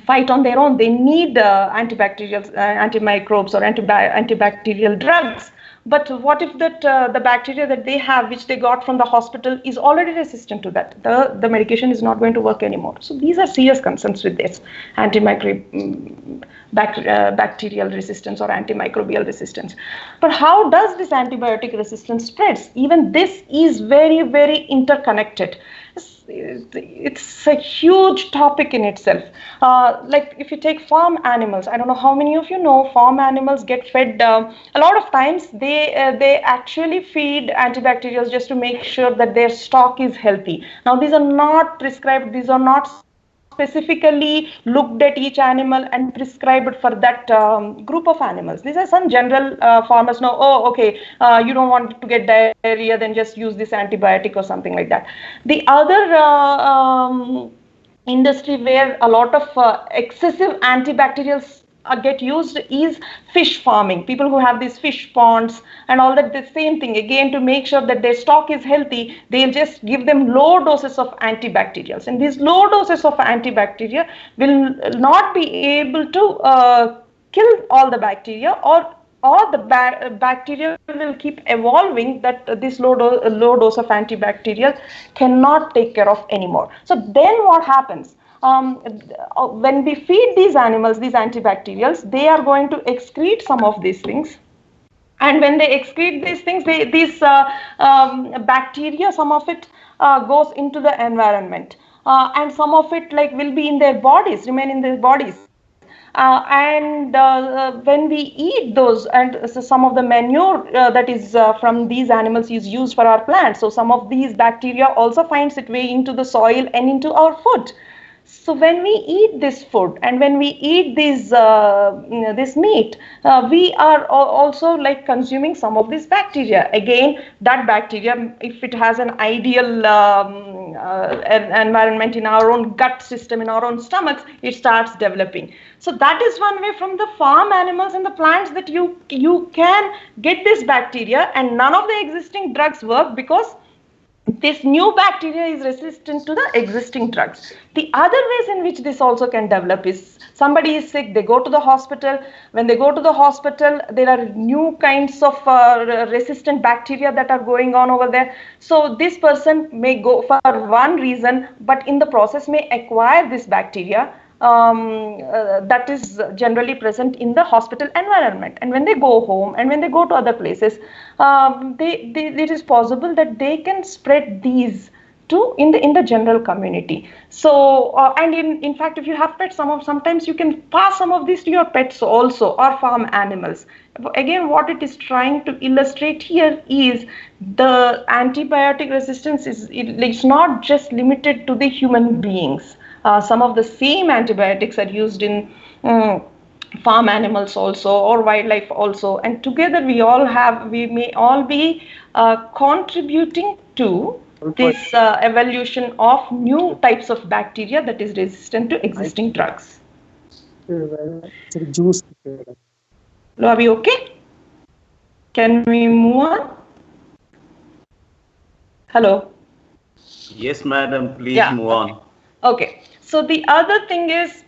fight on their own. They need antibacterials, antimicrobes or antibacterial drugs. But what if the bacteria that they have, which they got from the hospital, is already resistant to that? The medication is not going to work anymore. So these are serious concerns with this bacterial resistance or antimicrobial resistance. But how does this antibiotic resistance spreads? Even this is very, very interconnected. It's a huge topic in itself. Like if you take farm animals, I don't know how many of you know, farm animals get fed, a lot of times they actually feed antibacterials just to make sure that their stock is healthy. Now these are not prescribed, these are not specifically looked at each animal and prescribed for that group of animals. These are some general farmers know, oh, okay, you don't want to get diarrhea, then just use this antibiotic or something like that. The other industry where a lot of excessive antibacterials get used is fish farming. People who have these fish ponds and all that, the same thing. Again, to make sure that their stock is healthy, they'll just give them low doses of antibacterials. And these low doses of antibacteria will not be able to kill all the bacteria, or the bacteria will keep evolving that this low dose of antibacterial cannot take care of anymore. So then what happens? When we feed these animals these antibacterials, they are going to excrete some of these things. And when they excrete these things, these bacteria, some of it goes into the environment. And some of it will be in their bodies, remain in their bodies. When we eat those, and so some of the manure that is from these animals is used for our plants. So some of these bacteria also finds its way into the soil and into our food. So when we eat this food and when we eat this meat, we are also consuming some of this bacteria. Again, that bacteria, if it has an ideal environment in our own gut system, in our own stomachs, it starts developing. So that is one way from the farm animals and the plants that you can get this bacteria, and none of the existing drugs work because this new bacteria is resistant to the existing drugs. The other ways in which this also can develop is somebody is sick, they go to the hospital. When they go to the hospital, there are new kinds of resistant bacteria that are going on over there. So this person may go for one reason, but in the process may acquire this bacteria that is generally present in the hospital environment. And when they go home and when they go to other places, it is possible that they can spread these in the general community. So and in fact, if you have pets, sometimes you can pass some of these to your pets also, or farm animals. Again, what it is trying to illustrate here is the antibiotic resistance it's not just limited to the human beings. Some of the same antibiotics are used in farm animals also, or wildlife also, and together we may all be contributing to this evolution of new types of bacteria that is resistant to existing drugs. Are we okay? Can we move on? Hello? Yes, madam, please move on. Okay. So the other thing is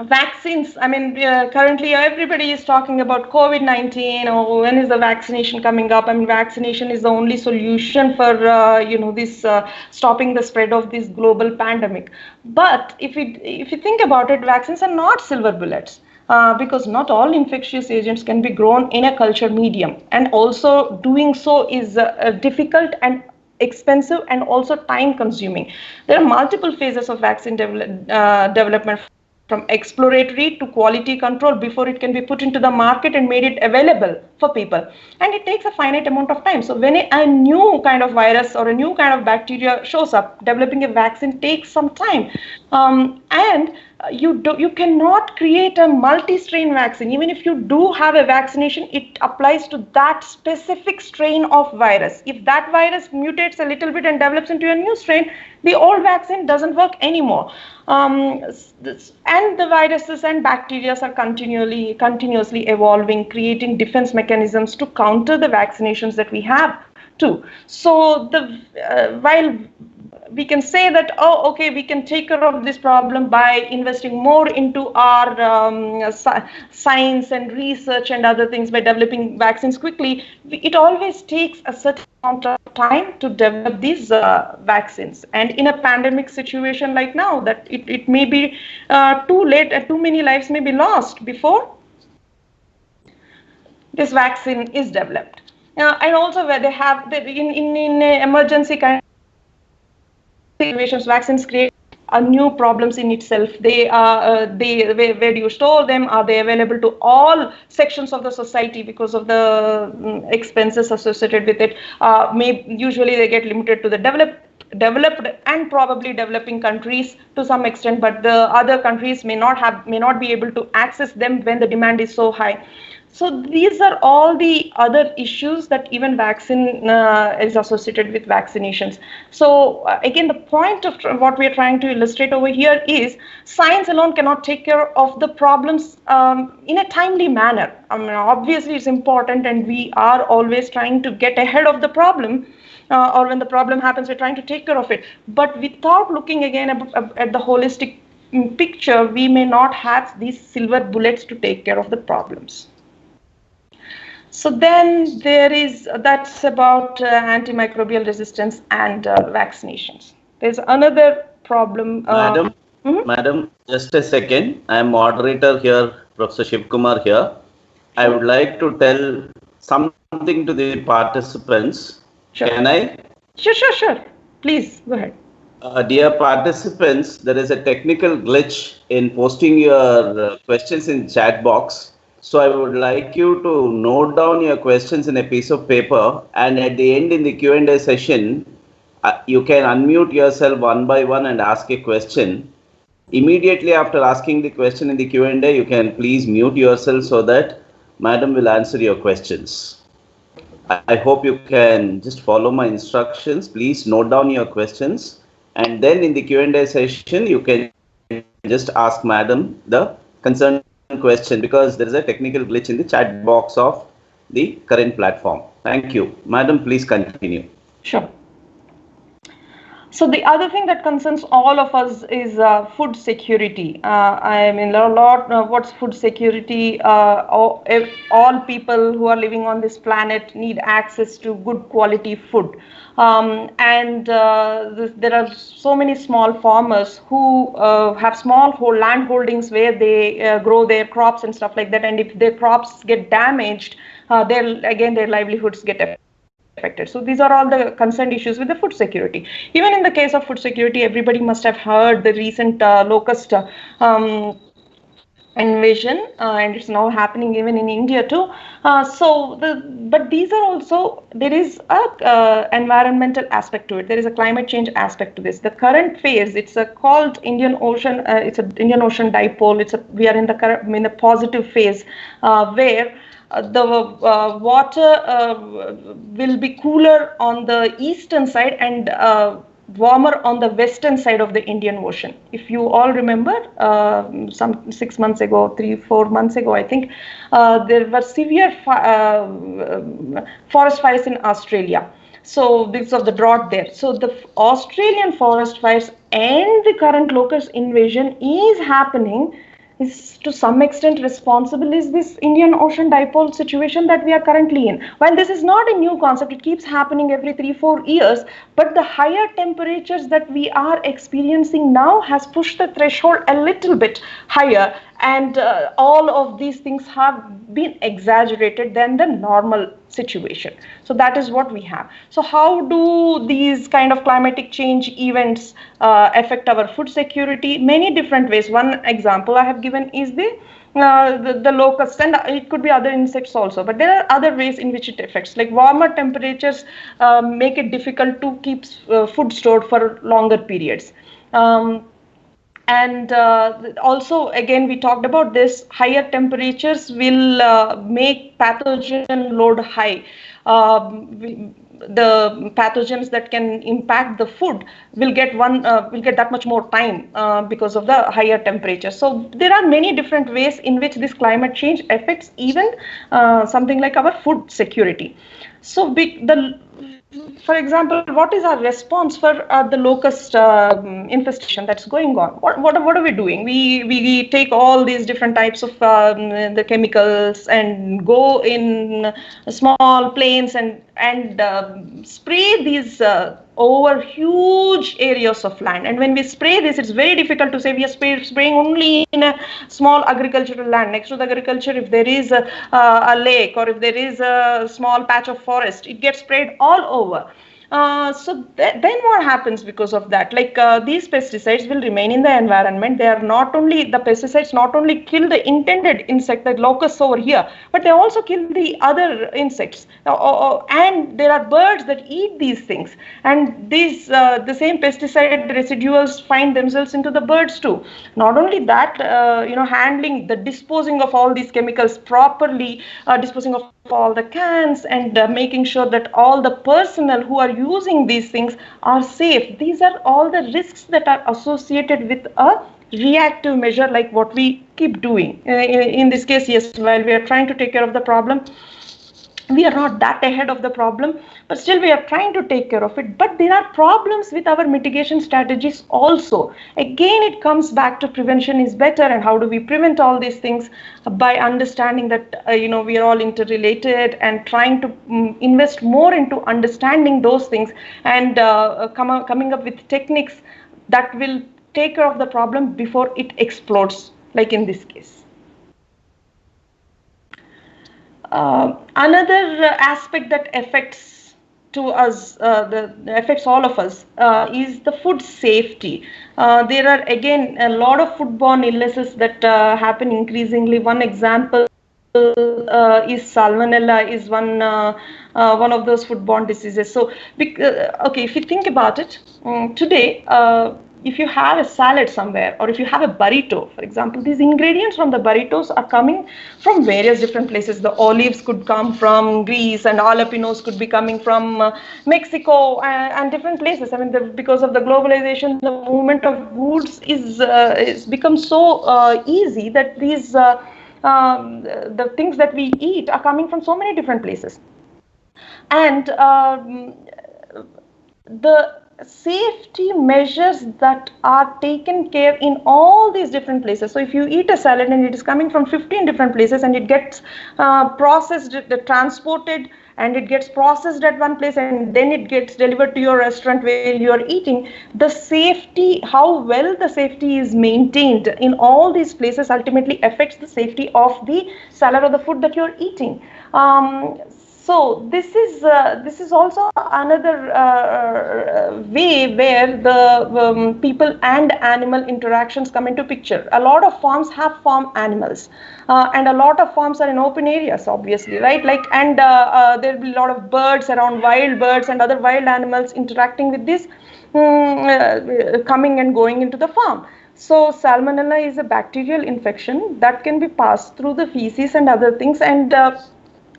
vaccines. I mean, currently everybody is talking about COVID-19, or when is the vaccination coming up? I mean, vaccination is the only solution for this stopping the spread of this global pandemic. But if you think about it, vaccines are not silver bullets. Because not all infectious agents can be grown in a culture medium, and also doing so is difficult and expensive and also time consuming. There are multiple phases of vaccine development, from exploratory to quality control, before it can be put into the market and made it available for people. And it takes a finite amount of time. So when a new kind of virus or a new kind of bacteria shows up, developing a vaccine takes some time. And you cannot create a multi-strain vaccine. Even if you do have a vaccination, it applies to that specific strain of virus. If that virus mutates a little bit and develops into a new strain, the old vaccine doesn't work anymore. And the viruses and bacteria are continuously evolving, creating defense mechanisms to counter the vaccinations that we have too. So while we can say that, oh, okay, we can take care of this problem by investing more into our science and research and other things, by developing vaccines quickly, it always takes a certain amount of time to develop these vaccines. And in a pandemic situation like now, that it may be too late, and too many lives may be lost before this vaccine is developed. And also where they have in emergency kind of situations, vaccines create new problems in itself. Where do you store them? Are they available to all sections of the society because of the expenses associated with it? Usually they get limited to the developed developed and probably developing countries to some extent, but the other countries may not be able to access them when the demand is so high. So these are all the other issues that even vaccine is associated with vaccinations. So again, the point of what we are trying to illustrate over here is science alone cannot take care of the problems in a timely manner. I mean, obviously it's important, and we are always trying to get ahead of the problem. Or when the problem happens, we're trying to take care of it. But without looking again at the holistic picture, we may not have these silver bullets to take care of the problems. So then that's about antimicrobial resistance and vaccinations. There's another problem. Madam, just a second. I am moderator here, Professor SHIVAKUMAR here. I would like to tell something to the participants. Sure. Can I? Sure. Please, go ahead. Dear participants, there is a technical glitch in posting your questions in chat box. So I would like you to note down your questions in a piece of paper, and at the end in the Q&A session, you can unmute yourself one by one and ask a question. Immediately after asking the question in the Q&A, you can please mute yourself so that Madam will answer your questions. I hope you can just follow my instructions. Please note down your questions, and then in the Q&A session, you can just ask Madam the concerned question, because there is a technical glitch in the chat box of the current platform. Thank you. Madam, please continue. Sure. So the other thing that concerns all of us is food security. I mean, what's food security? All people who are living on this planet need access to good quality food. There are so many small farmers who have small land holdings where they grow their crops and stuff like that. And if their crops get damaged, their livelihoods get affected. So these are all the concerned issues with the food security. Even in the case of food security, everybody must have heard the recent locust invasion, and it's now happening even in India too. But these are also, there is a environmental aspect to it. There is a climate change aspect to this. The current phase, it's called Indian Ocean. It's an Indian Ocean dipole. We are in the positive phase where the water will be cooler on the eastern side and warmer on the western side of the Indian Ocean. If you all remember, some 6 months ago, 3-4 months ago, I think, there were severe forest fires in Australia. So because of the drought there. So the Australian forest fires and the current locust invasion is happening, is to some extent responsible is this Indian Ocean dipole situation that we are currently in. While this is not a new concept, it keeps happening every 3-4 years, but the higher temperatures that we are experiencing now has pushed the threshold a little bit higher, and all of these things have been exaggerated than the normal situation. So that is what we have. So how do these kind of climatic change events affect our food security? Many different ways. One example I have given is the locusts, and it could be other insects also, but there are other ways in which it affects. Like warmer temperatures make it difficult to keep food stored for longer periods. Also, again, we talked about this, higher temperatures will make pathogen load high. The pathogens that can impact the food will get that much more time because of the higher temperature. So there are many different ways in which this climate change affects even something like our food security. So for example, what is our response for the locust infestation that's going on? What are we doing? We take all these different types of the chemicals and go in small planes and spray these over huge areas of land. And when we spray this, it's very difficult to say we are spraying only in a small agricultural land. Next to the agriculture, if there is a lake or if there is a small patch of forest, it gets sprayed all over. Then what happens because of that? Like these pesticides will remain in the environment. They are not only, the pesticides not only kill the intended insect, the locusts over here, but they also kill the other insects. And there are birds that eat these things. And these the same pesticide residuals find themselves into the birds too. Not only that, handling, the disposing of all these chemicals properly, disposing of all the cans, and making sure that all the personnel who are using these things are safe. These are all the risks that are associated with a reactive measure like what we keep doing. In this case, yes, while we are trying to take care of the problem, we are not that ahead of the problem, but still we are trying to take care of it. But there are problems with our mitigation strategies also. Again, it comes back to prevention is better, and how do we prevent all these things? By understanding that we are all interrelated, and trying to invest more into understanding those things, and coming up with techniques that will take care of the problem before it explodes, like in this case. Another aspect that affects to us, affects all of us, is the food safety. There are again a lot of foodborne illnesses that happen increasingly. One example is salmonella, is one of those foodborne diseases. So, okay, if you think about it, today, if you have a salad somewhere, or if you have a burrito, for example, these ingredients from the burritos are coming from various different places. The olives could come from Greece, and jalapenos could be coming from Mexico, and different places. I mean, because of the globalization, the movement of goods is become so easy that these the things that we eat are coming from so many different places. And the safety measures that are taken care in all these different places. So if you eat a salad and it is coming from 15 different places, and it gets processed, transported, and it gets processed at one place, and then it gets delivered to your restaurant where you are eating, the safety, how well the safety is maintained in all these places ultimately affects the safety of the salad or the food that you're eating. So this is also another way where the people and animal interactions come into picture. A lot of farms have farm animals, and a lot of farms are in open areas, obviously, right? Like, and there will be a lot of birds around, wild birds and other wild animals interacting with this, coming and going into the farm. So salmonella is a bacterial infection that can be passed through the feces and other things, and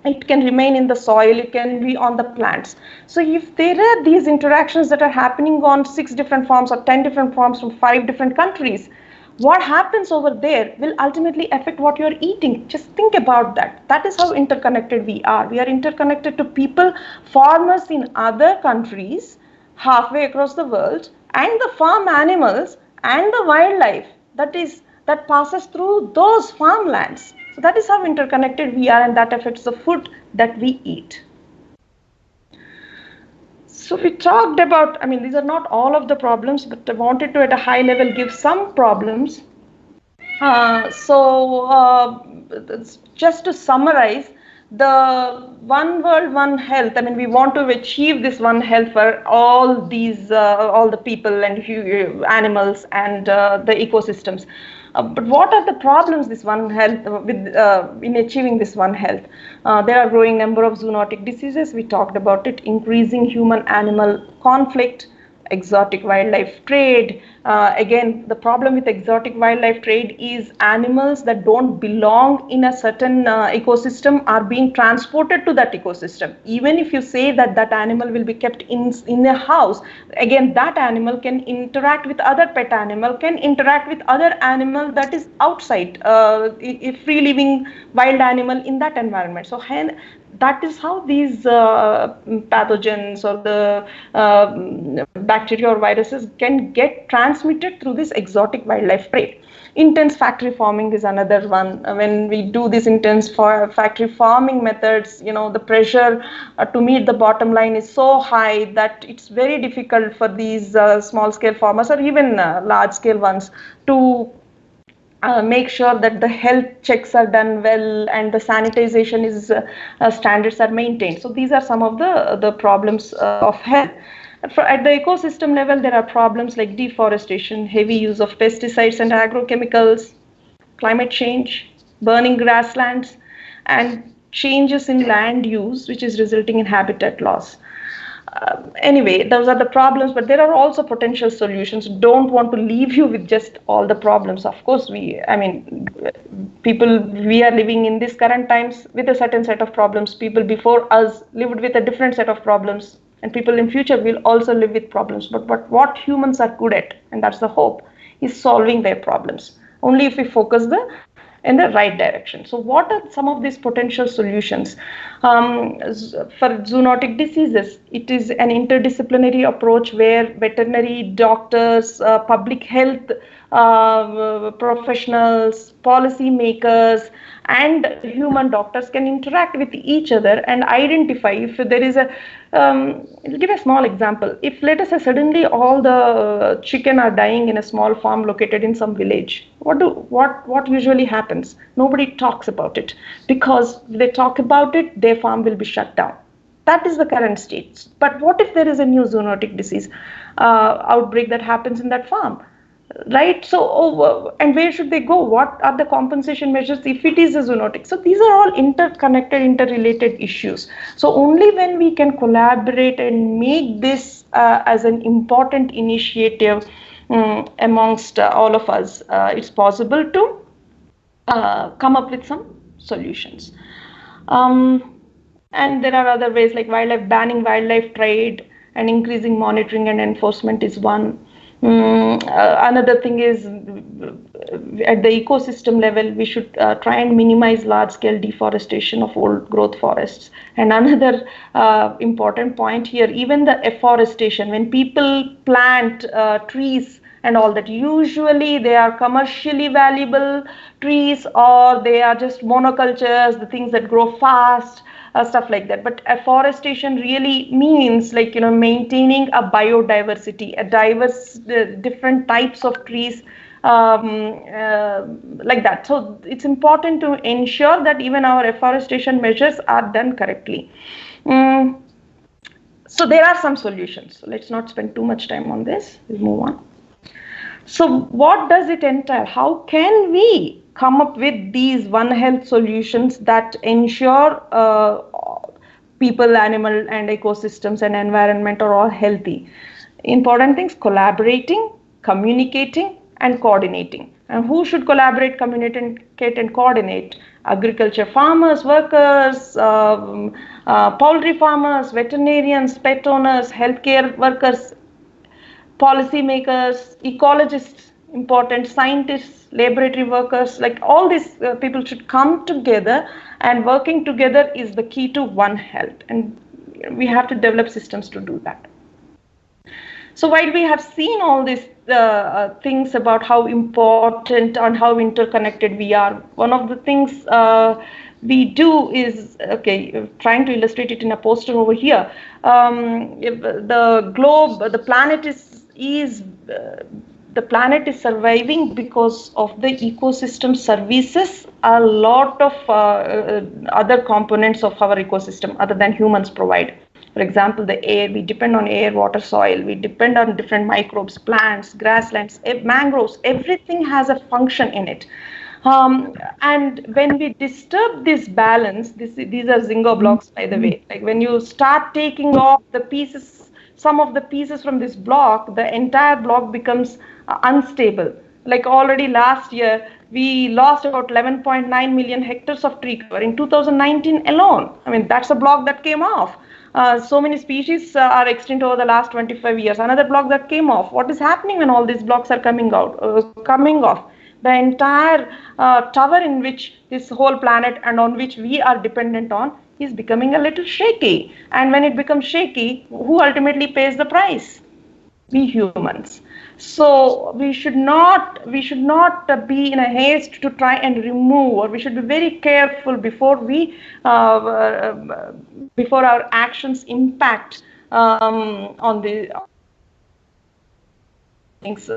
it can remain in the soil, it can be on the plants. So if there are these interactions that are happening on 6 different farms or 10 different farms from 5 different countries, what happens over there will ultimately affect what you're eating. Just think about that. That is how interconnected we are. We are interconnected to people, farmers in other countries, halfway across the world, and the farm animals and the wildlife that passes through those farmlands. So that is how interconnected we are, and that affects the food that we eat. So we talked about, I mean, these are not all of the problems, but I wanted to at a high level give some problems. Just to summarize, the One World, One Health, I mean, we want to achieve this One Health for all these, all the people and animals and the ecosystems. But what are the problems this One Health with in achieving this One Health? There are growing number of zoonotic diseases. We talked about it. Increasing human-animal conflict, exotic wildlife trade. Again, the problem with exotic wildlife trade is animals that don't belong in a certain ecosystem are being transported to that ecosystem. Even if you say that that animal will be kept in a house, again, that animal can interact with other pet animal, can interact with other animal that is outside, a free living wild animal in that environment. So that is how these pathogens or the bacteria or viruses can get transmitted through this exotic wildlife trade. Intense factory farming is another one. When we do this intense factory farming methods, the pressure to meet the bottom line is so high that it's very difficult for these small scale farmers or even large scale ones to make sure that the health checks are done well and the sanitization is standards are maintained. So these are some of the problems of health. At the ecosystem level, there are problems like deforestation, heavy use of pesticides and agrochemicals, climate change, burning grasslands, and changes in land use, which is resulting in habitat loss. Anyway, those are the problems, but there are also potential solutions. Don't want to leave you with just all the problems. Of course, we are living in these current times with a certain set of problems. People before us lived with a different set of problems, and people in future will also live with problems. But what humans are good at, and that's the hope, is solving their problems. Only if we focus in the right direction. So what are some of these potential solutions? For zoonotic diseases, it is an interdisciplinary approach where veterinary doctors, public health professionals, policy makers, and human doctors can interact with each other and identify if there is a, I'll give a small example. If, let us say, suddenly all the chicken are dying in a small farm located in some village, what usually happens? Nobody talks about it, because if they talk about it, their farm will be shut down. That is the current state. But what if there is a new zoonotic disease outbreak that happens in that farm? Right? So, and where should they go? What are the compensation measures if it is a zoonotic? So these are all interconnected, interrelated issues. So only when we can collaborate and make this as an important initiative amongst all of us, it's possible to come up with some solutions. And there are other ways like banning wildlife trade and increasing monitoring and enforcement is one. Another thing is at the ecosystem level, we should try and minimize large-scale deforestation of old growth forests. And another important point here, even the afforestation, when people plant trees and all that, usually they are commercially valuable trees, or they are just monocultures, the things that grow fast, stuff like that. But afforestation really means maintaining a biodiversity, a diverse different types of trees, like that. So it's important to ensure that even our afforestation measures are done correctly. So there are some solutions. So let's not spend too much time on this. We'll move on. So what does it entail? How can we come up with these One Health solutions that ensure people, animal, and ecosystems and environment are all healthy? Important things: collaborating, communicating, and coordinating. And who should collaborate, communicate, and coordinate? Agriculture farmers, workers, poultry farmers, veterinarians, pet owners, healthcare workers, policy makers, ecologists, important scientists, laboratory workers, like all these people should come together, and working together is the key to One Health. And we have to develop systems to do that. So while we have seen all these things about how important and how interconnected we are, one of the things we do is, trying to illustrate it in a poster over here. The globe, the planet is surviving because of the ecosystem services a lot of other components of our ecosystem other than humans provide. For example, the air, we depend on air, water, soil, we depend on different microbes, plants, grasslands, mangroves, everything has a function in it. And when we disturb this balance, these are Zingo blocks, by the way, like when you start taking off the pieces, some of the pieces from this block, the entire block becomes unstable. Like already last year, we lost about 11.9 million hectares of tree cover in 2019 alone. I mean, that's a block that came off. So many species are extinct over the last 25 years. Another block that came off. What is happening when all these blocks are coming off? The entire tower in which this whole planet and on which we are dependent on is becoming a little shaky. And when it becomes shaky, who ultimately pays the price? We humans. So we should not be in a haste to try and remove, or we should be very careful before before our actions impact on the things.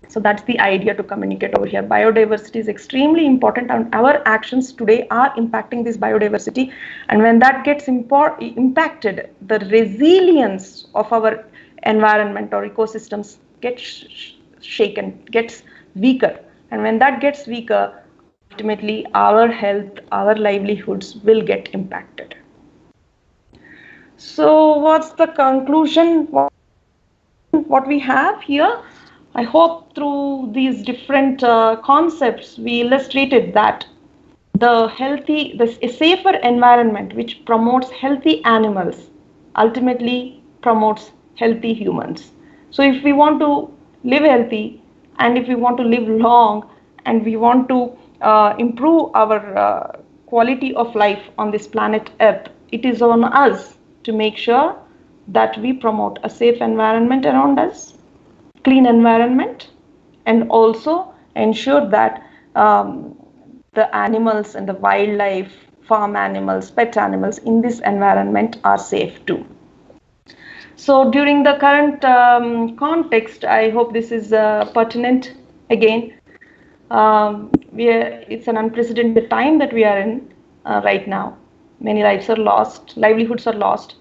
So that's the idea to communicate over here. Biodiversity is extremely important, and our actions today are impacting this biodiversity. And when that gets impacted, the resilience of our environment or ecosystems gets shaken, gets weaker. And when that gets weaker, ultimately our health, our livelihoods will get impacted. So what's the conclusion? What we have here? I hope through these different concepts we illustrated that a safer environment which promotes healthy animals ultimately promotes healthy humans. So if we want to live healthy, and if we want to live long, and we want to improve our quality of life on this planet Earth, it is on us to make sure that we promote a safe environment around us, clean environment, and also ensure that the animals and the wildlife, farm animals, pet animals in this environment are safe too. So during the current context, I hope this is pertinent again. It's an unprecedented time that we are in right now. Many lives are lost, livelihoods are lost.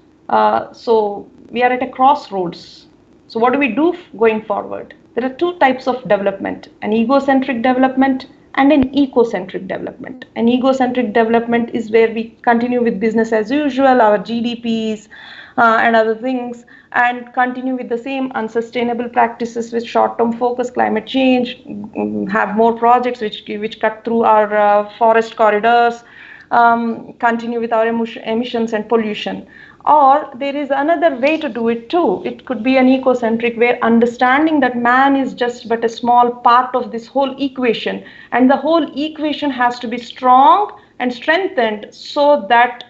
So we are at a crossroads. So what do we do going forward? There are two types of development, an egocentric development and an ecocentric development. An egocentric development is where we continue with business as usual, our GDPs and other things, and continue with the same unsustainable practices with short-term focus, climate change, have more projects which cut through our forest corridors, continue with our emissions and pollution. Or there is another way to do it too. It could be an ecocentric, where understanding that man is just but a small part of this whole equation, and the whole equation has to be strong and strengthened so that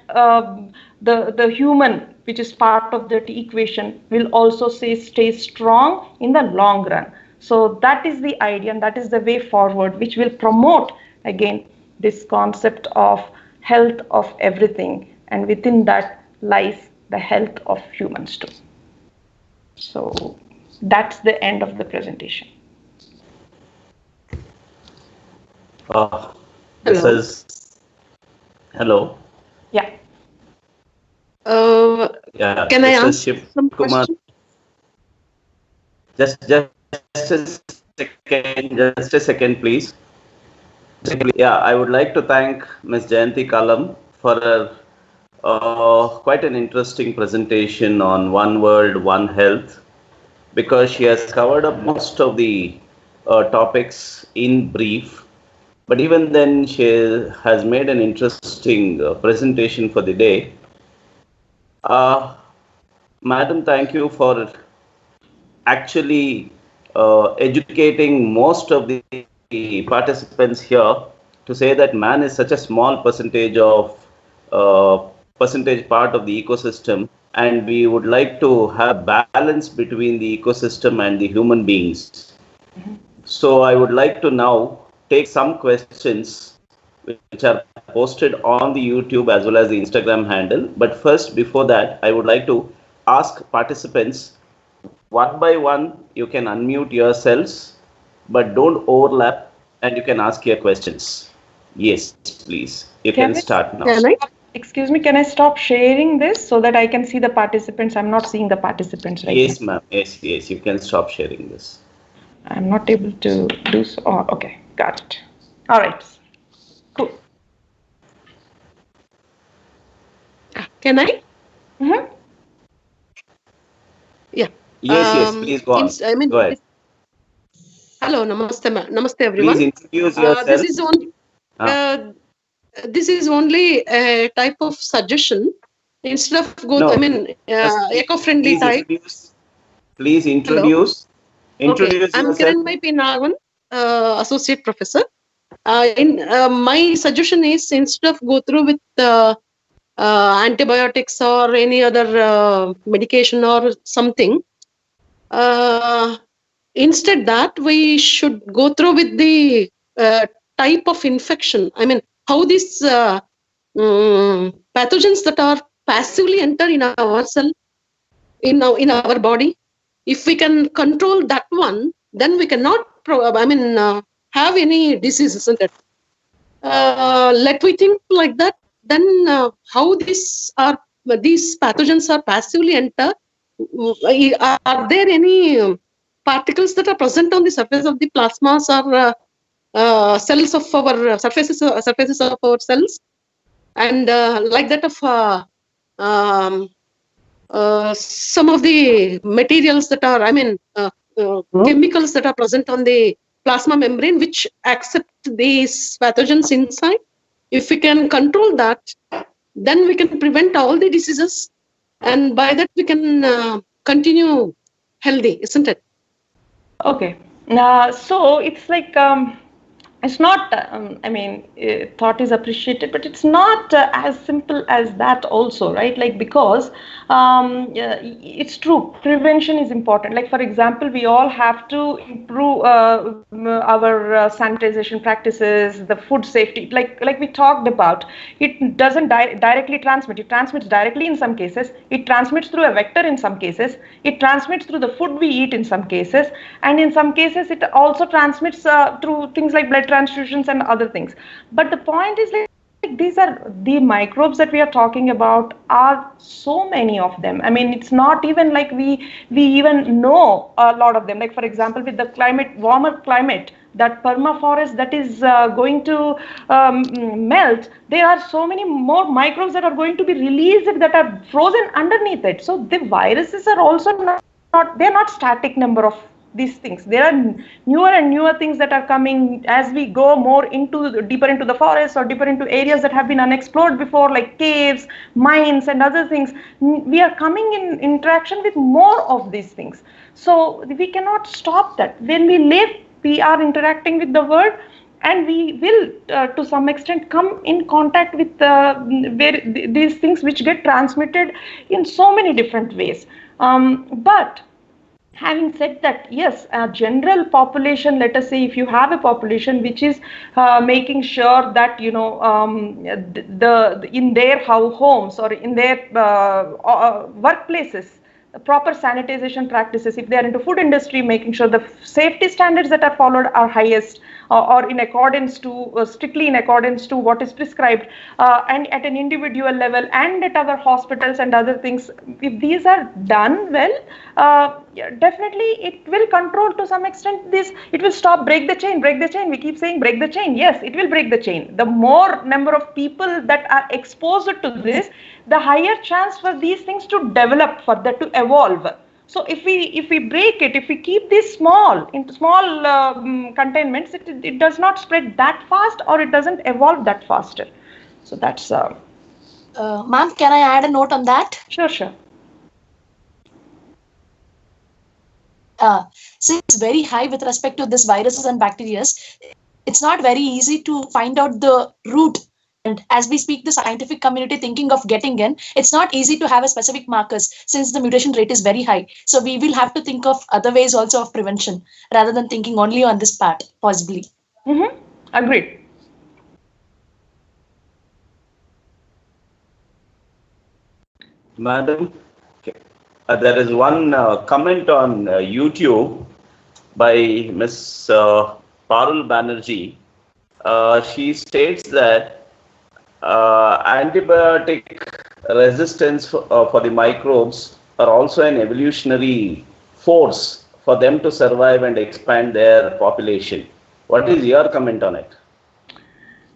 the human, which is part of that equation, will also stay strong in the long run. So that is the idea, and that is the way forward, which will promote again this concept of health of everything, and within that lies the health of humans too. So that's the end of the presentation. This is hello. Yeah. Yeah. Can I ask some questions? Just a second, please. Yeah, I would like to thank Ms. Jayanthi Kallam for her quite an interesting presentation on One World, One Health, because she has covered up most of the topics in brief. But even then, she has made an interesting presentation for the day. Madam, thank you for actually educating most of the participants here to say that man is such a small percentage of part of the ecosystem, and we would like to have balance between the ecosystem and the human beings. So I would like to now take some questions which are posted on the YouTube as well as the Instagram handle. But first, before that, I would like to ask participants one by one. You can unmute yourselves, but don't overlap, and you can ask your questions. Yes, please. You can start now. Excuse me, can I stop sharing this so that I can see the participants? I'm not seeing the participants right now. Yes, ma'am. Yes, you can stop sharing this. I'm not able to do so. Oh, okay, got it. All right, cool. Can I? Mm-hmm. Yeah. Yes, please go on. Go ahead. Hello, namaste everyone. Please introduce yourself. This is only a type of suggestion instead of eco-friendly type. Please introduce. Okay, I'm Kiranmai P. Naravan, associate professor. My suggestion is, instead of go through with antibiotics or any other medication or something, instead that we should go through with the type of infection. I mean, how these pathogens that are passively enter in our cell, in our body, if we can control that one, then we cannot have any disease, isn't it? Let we think like that. Then how these pathogens are passively enter? Are there any particles that are present on the surface of the plasmas or cells of our surfaces of our cells, and like that of some of the materials that are, chemicals that are present on the plasma membrane which accept these pathogens inside. If we can control that, then we can prevent all the diseases, and by that we can continue healthy, isn't it? Okay. So it's like it's not. Thought is appreciated, but it's not as simple as that. Also, right? Like because it's true. Prevention is important. Like for example, we all have to improve our sanitization practices, the food safety. Like we talked about, it doesn't directly transmit. It transmits directly in some cases. It transmits through a vector in some cases. It transmits through the food we eat in some cases, and in some cases it also transmits through things like blood transfusions and other things. But the point is, like, these are the microbes that we are talking about are so many of them. I mean, it's not even like we even know a lot of them. Like for example, with the warmer climate, that permafrost that is going to melt, there are so many more microbes that are going to be released that are frozen underneath it. So the viruses are also they're not static number of these things. There are newer and newer things that are coming as we go more deeper into the forest or deeper into areas that have been unexplored before, like caves, mines and other things. We are coming in interaction with more of these things. So we cannot stop that. When we live, we are interacting with the world, and we will to some extent come in contact with these things which get transmitted in so many different ways. But having said that, yes, a general population, let us say if you have a population which is making sure that, you know, in their homes or in their workplaces, proper sanitization practices, if they are into food industry, making sure the safety standards that are followed are highest or in accordance to strictly in accordance to what is prescribed, and at an individual level and at our hospitals and other things, if these are done well, definitely it will control to some extent this. It will stop, break the chain. We keep saying break the chain. Yes, it will break the chain. The more number of people that are exposed to this, the higher chance for these things to develop further, to evolve. So if we break it, if we keep this into small containments, it does not spread that fast, or it doesn't evolve that faster. So that's. Ma'am, can I add a note on that? Sure. Since it's very high with respect to this viruses and bacteria, it's not very easy to find out the root. And as we speak, the scientific community thinking of getting in, it's not easy to have a specific markers since the mutation rate is very high. So we will have to think of other ways also of prevention rather than thinking only on this part, possibly. Agreed. Madam, there is one comment on YouTube by Ms. Parul Banerjee. She states that antibiotic resistance for the microbes are also an evolutionary force for them to survive and expand their population. What is your comment on it?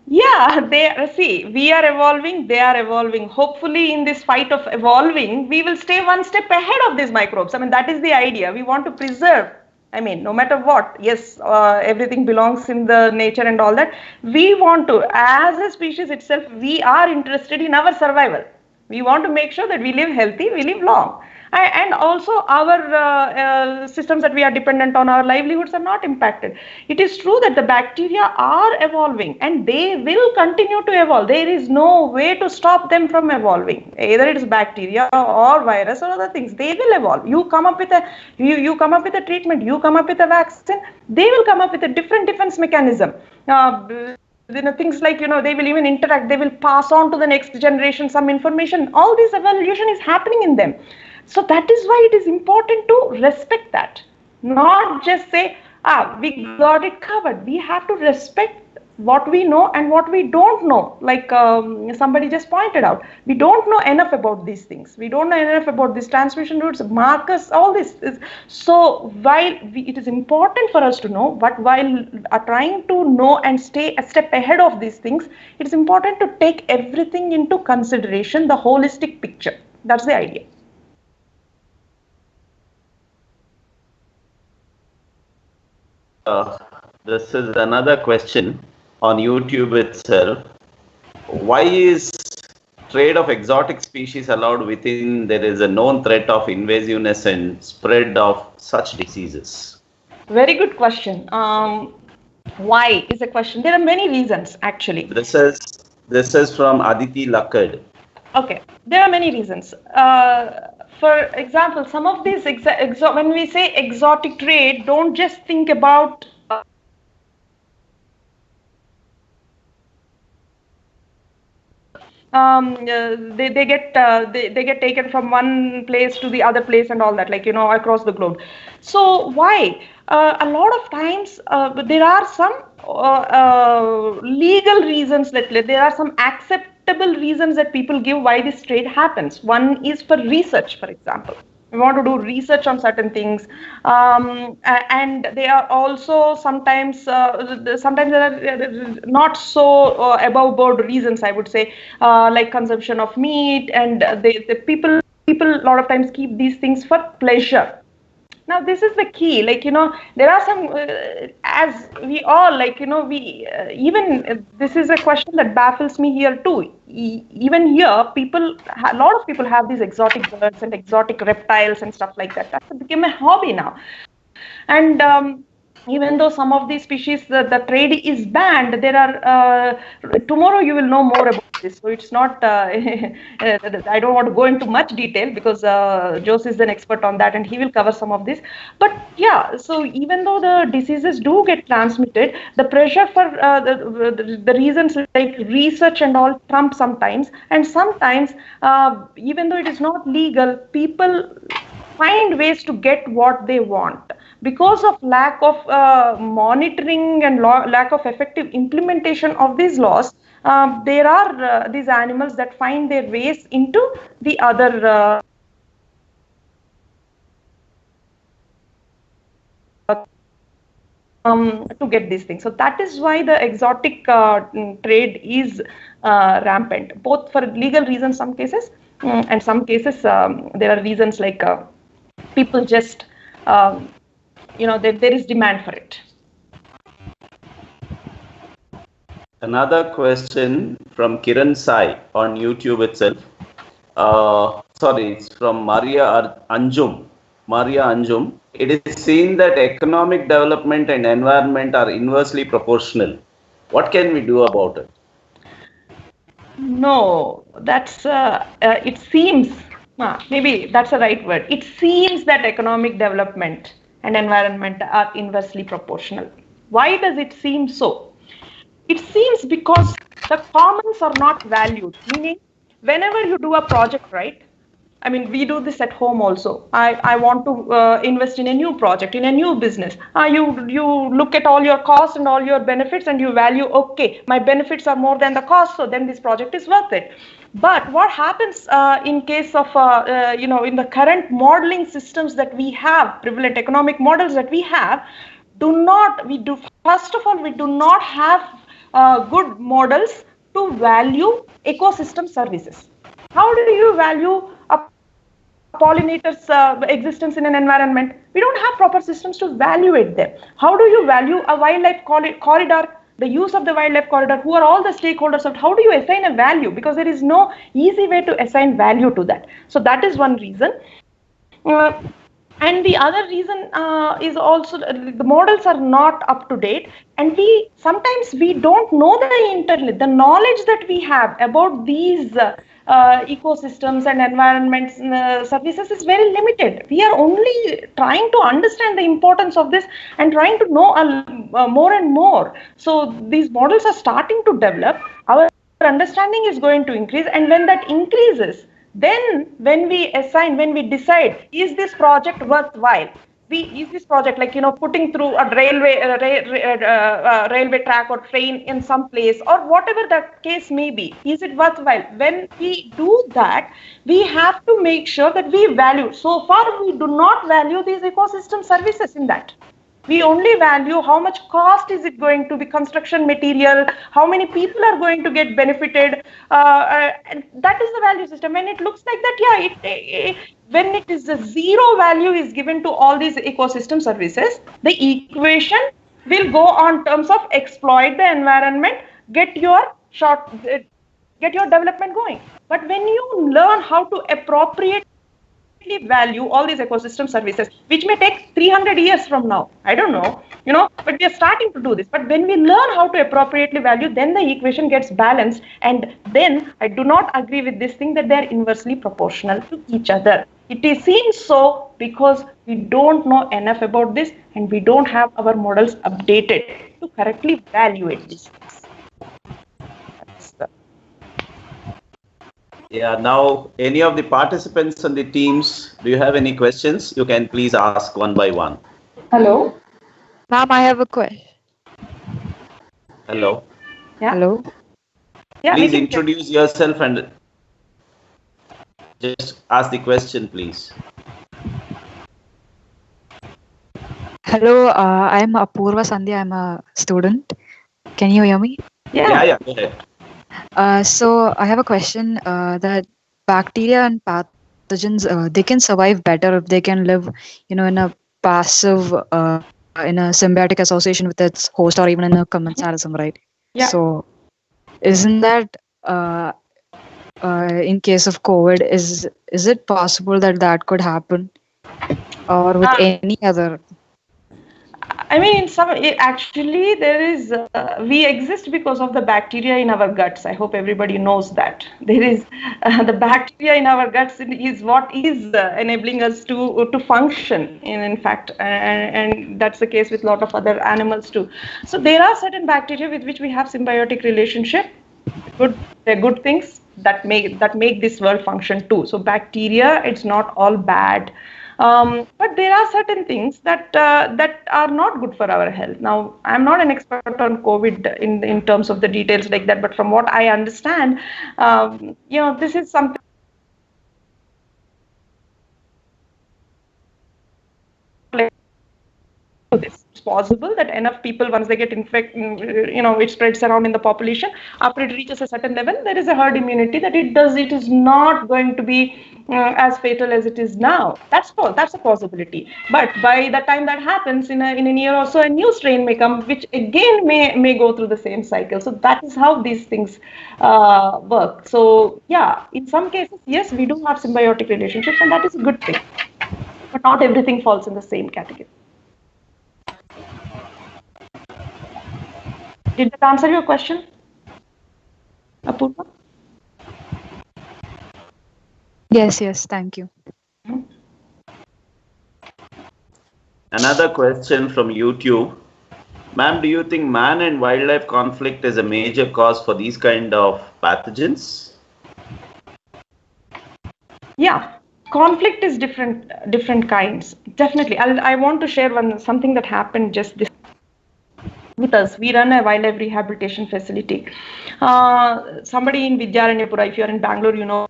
Yeah, we are evolving, they are evolving. Hopefully in this fight of evolving, we will stay one step ahead of these microbes. I mean, that is the idea. We want to preserve. I mean, no matter what, yes, everything belongs in the nature and all that. We want to, as a species itself, we are interested in our survival. We want to make sure that we live healthy, we live long. And also our systems that we are dependent on, our livelihoods are not impacted. It is true that the bacteria are evolving and they will continue to evolve. There is no way to stop them from evolving. Either it is bacteria or virus or other things, they will evolve. You come up with a treatment, you come up with a vaccine, they will come up with a different defense mechanism. Things like, they will even interact, they will pass on to the next generation some information. All this evolution is happening in them. So that is why it is important to respect that. Not just say, we got it covered. We have to respect what we know and what we don't know. Like somebody just pointed out, we don't know enough about these things. We don't know enough about these transmission routes, markers, all this. So while it is important for us to know, but while trying to know and stay a step ahead of these things, it is important to take everything into consideration, the holistic picture. That's the idea. This is another question on YouTube itself. Why is trade of exotic species allowed within there is a known threat of invasiveness and spread of such diseases? Very good question. Why is a question. There are many reasons actually. This is from Aditi Lakkad. Okay, there are many reasons. For example, some of these when we say exotic trade, don't just think about they get taken from one place to the other place and all that, like, you know, across the globe. So why? A lot of times there are some legal reasons, there are some acceptable reasons that people give why this trade happens. One is for research, for example. We want to do research on certain things, and they are also sometimes there are not so above board reasons, I would say, like consumption of meat, and the people a lot of times keep these things for pleasure. Now, this is the key, like, you know, there are some, as we all, like, you know, this is a question that baffles me here too. Even here, a lot of people have these exotic birds and exotic reptiles and stuff like that. That's become a hobby now. And even though some of these species, the trade is banned, there are, tomorrow you will know more about this. So it's not, I don't want to go into much detail because Jose is an expert on that and he will cover some of this. But yeah, so even though the diseases do get transmitted, the pressure for the reasons like research and all trump sometimes. And sometimes, even though it is not legal, people find ways to get what they want. Because of lack of monitoring and lack of effective implementation of these laws, there are these animals that find their ways into the other to get these things. So that is why the exotic trade is rampant, both for legal reasons some cases, and some cases there are reasons like people just you know, there is demand for it. Another question from Kiran Sai on YouTube itself. Sorry, it's from Maria Anjum. It is seen that economic development and environment are inversely proportional. What can we do about it? No, that's it seems, maybe that's the right word. It seems that economic development and environment are inversely proportional. Why does it seem so? It seems because the commons are not valued, meaning whenever you do a project, right? I mean, we do this at home also. I want to invest in a new project, in a new business. You look at all your costs and all your benefits and you value, okay, my benefits are more than the cost, so then this project is worth it. But what happens in case of, you know, in the current modeling systems that we have, prevalent economic models that we have, first of all, we do not have good models to value ecosystem services. How do you value a pollinator's existence in an environment? We don't have proper systems to evaluate them. How do you value a wildlife corridor, the use of the wildlife corridor? Who are all the stakeholders of? How do you assign a value? Because there is no easy way to assign value to that. So that is one reason. And the other reason is also the models are not up to date, and sometimes we don't know the knowledge that we have about these ecosystems and environments services is very limited. We are only trying to understand the importance of this and trying to know more and more. So these models are starting to develop. Our understanding is going to increase, and when that increases, then when we decide, is this project worthwhile? is this project like, putting through a railway track or train in some place or whatever the case may be, is it worthwhile? When we do that, we have to make sure that we value. So far, we do not value these ecosystem services in that. We only value how much cost is it going to be, construction material, how many people are going to get benefited, and that is the value system. When it looks like that, yeah, when it is a zero value is given to all these ecosystem services, the equation will go on terms of exploit the environment, get your development going. But when you learn how to appropriate value all these ecosystem services, which may take 300 years from now, I don't know, but we are starting to do this. But when we learn how to appropriately value, then the equation gets balanced, and then I do not agree with this thing that they are inversely proportional to each other. It seems so because we don't know enough about this, and we don't have our models updated to correctly evaluate this. Yeah, now any of the participants on the teams, do you have any questions? You can please ask one by one. Hello. Ma'am, I have a question. Hello. Yeah. Hello. Yeah, please introduce yourself and just ask the question, please. Hello, I'm Apurva Sandhya. I'm a student. Can you hear me? Yeah, go ahead. So I have a question that bacteria and pathogens, they can survive better if they can live, in a passive, in a symbiotic association with its host, or even in a commensalism, right? Yeah. So isn't that in case of COVID, is it possible that could happen, or with any other? I mean, actually there is, we exist because of the bacteria in our guts. I hope everybody knows that. There is the bacteria in our guts is what is enabling us to function in fact, and that's the case with a lot of other animals too. So there are certain bacteria with which we have symbiotic relationship. They're good things that make this world function too. So bacteria, it's not all bad. But there are certain things that are not good for our health. Now, I'm not an expert on COVID in terms of the details like that, but from what I understand, this is something. It's possible that enough people, once they get infected, it spreads around in the population. After it reaches a certain level, there is a herd immunity that it is not going to be as fatal as it is now. That's a possibility. But by the time that happens, in a year or so, a new strain may come, which again may go through the same cycle. So that is how these things work. So yeah, in some cases, yes, we do have symbiotic relationships, and that is a good thing. But not everything falls in the same category. Did that answer your question, Apurva? Yes, thank you. Another question from YouTube. Ma'am, do you think man and wildlife conflict is a major cause for these kind of pathogens? Yeah, conflict is different kinds. Definitely. I want to share something that happened just this with us. We run a wildlife rehabilitation facility. Somebody in Vidyaranyapura, if you're in Bangalore, you know.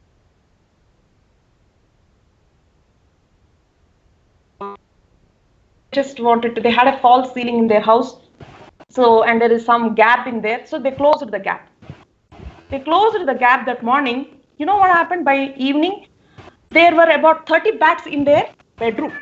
They had a false ceiling in their house. So, and there is some gap in there. So they closed the gap. That morning. You know what happened by evening? There were about 30 bats in their bedroom.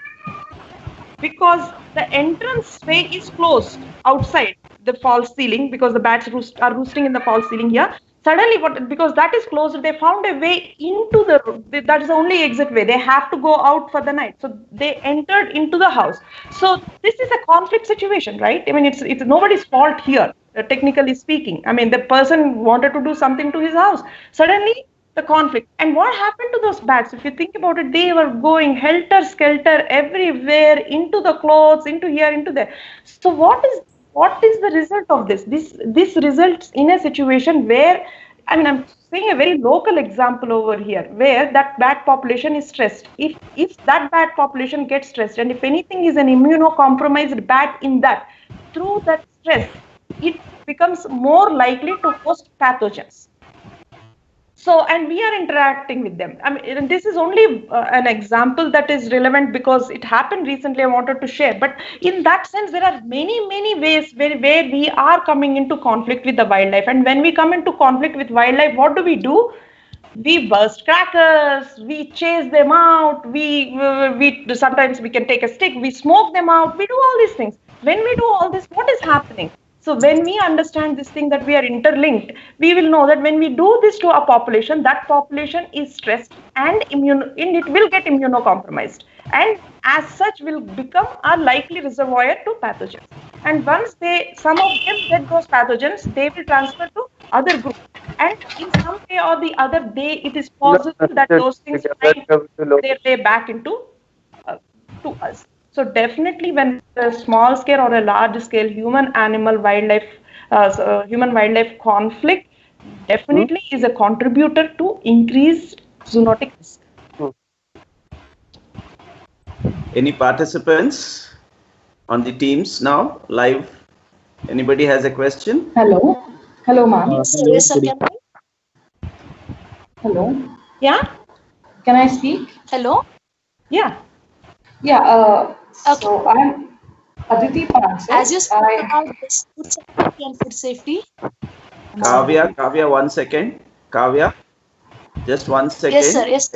Because the entrance way is closed outside the false ceiling, because the bats are roosting in the false ceiling here. Suddenly, because that is closed, they found a way into that is the only exit way. They have to go out for the night. So they entered into the house. So this is a conflict situation, right? I mean, it's nobody's fault here, technically speaking. I mean, the person wanted to do something to his house. Suddenly, the conflict. And what happened to those bats? If you think about it, they were going helter-skelter everywhere, into the clothes, into here, into there. So what is the result of this? This results in a situation where I mean, I'm saying a very local example over here where that bat population is stressed. If that bat population gets stressed, and if anything is an immunocompromised bat in that, through that stress, it becomes more likely to host pathogens. So, and we are interacting with them. I mean, this is only an example that is relevant because it happened recently. I wanted to share, but in that sense, there are many ways where we are coming into conflict with the wildlife. And when we come into conflict with wildlife, what do? We burst crackers, we chase them out, we sometimes we can take a stick, we smoke them out, we do all these things. When we do all this, what is happening? So when we understand this thing that we are interlinked, we will know that when we do this to a population, that population is stressed and it will get immunocompromised, and as such will become a likely reservoir to pathogens. And once some of them get those pathogens, they will transfer to other groups. And in some way or the other, it is possible that those things find their way back into to us. So definitely, when a small scale or a large scale human-animal wildlife, human-wildlife conflict, definitely is a contributor to increased zoonotic risk. Any participants on the teams now live? Anybody has a question? Hello. Hello, ma'am. Yes, sir. Hello. Yeah. Can I speak? Hello. Yeah. Yeah. So I'm Aditi Panse. As you spoke about this food security and food safety. Kavya, 1 second. Kavya, just 1 second. Yes, sir. Yes.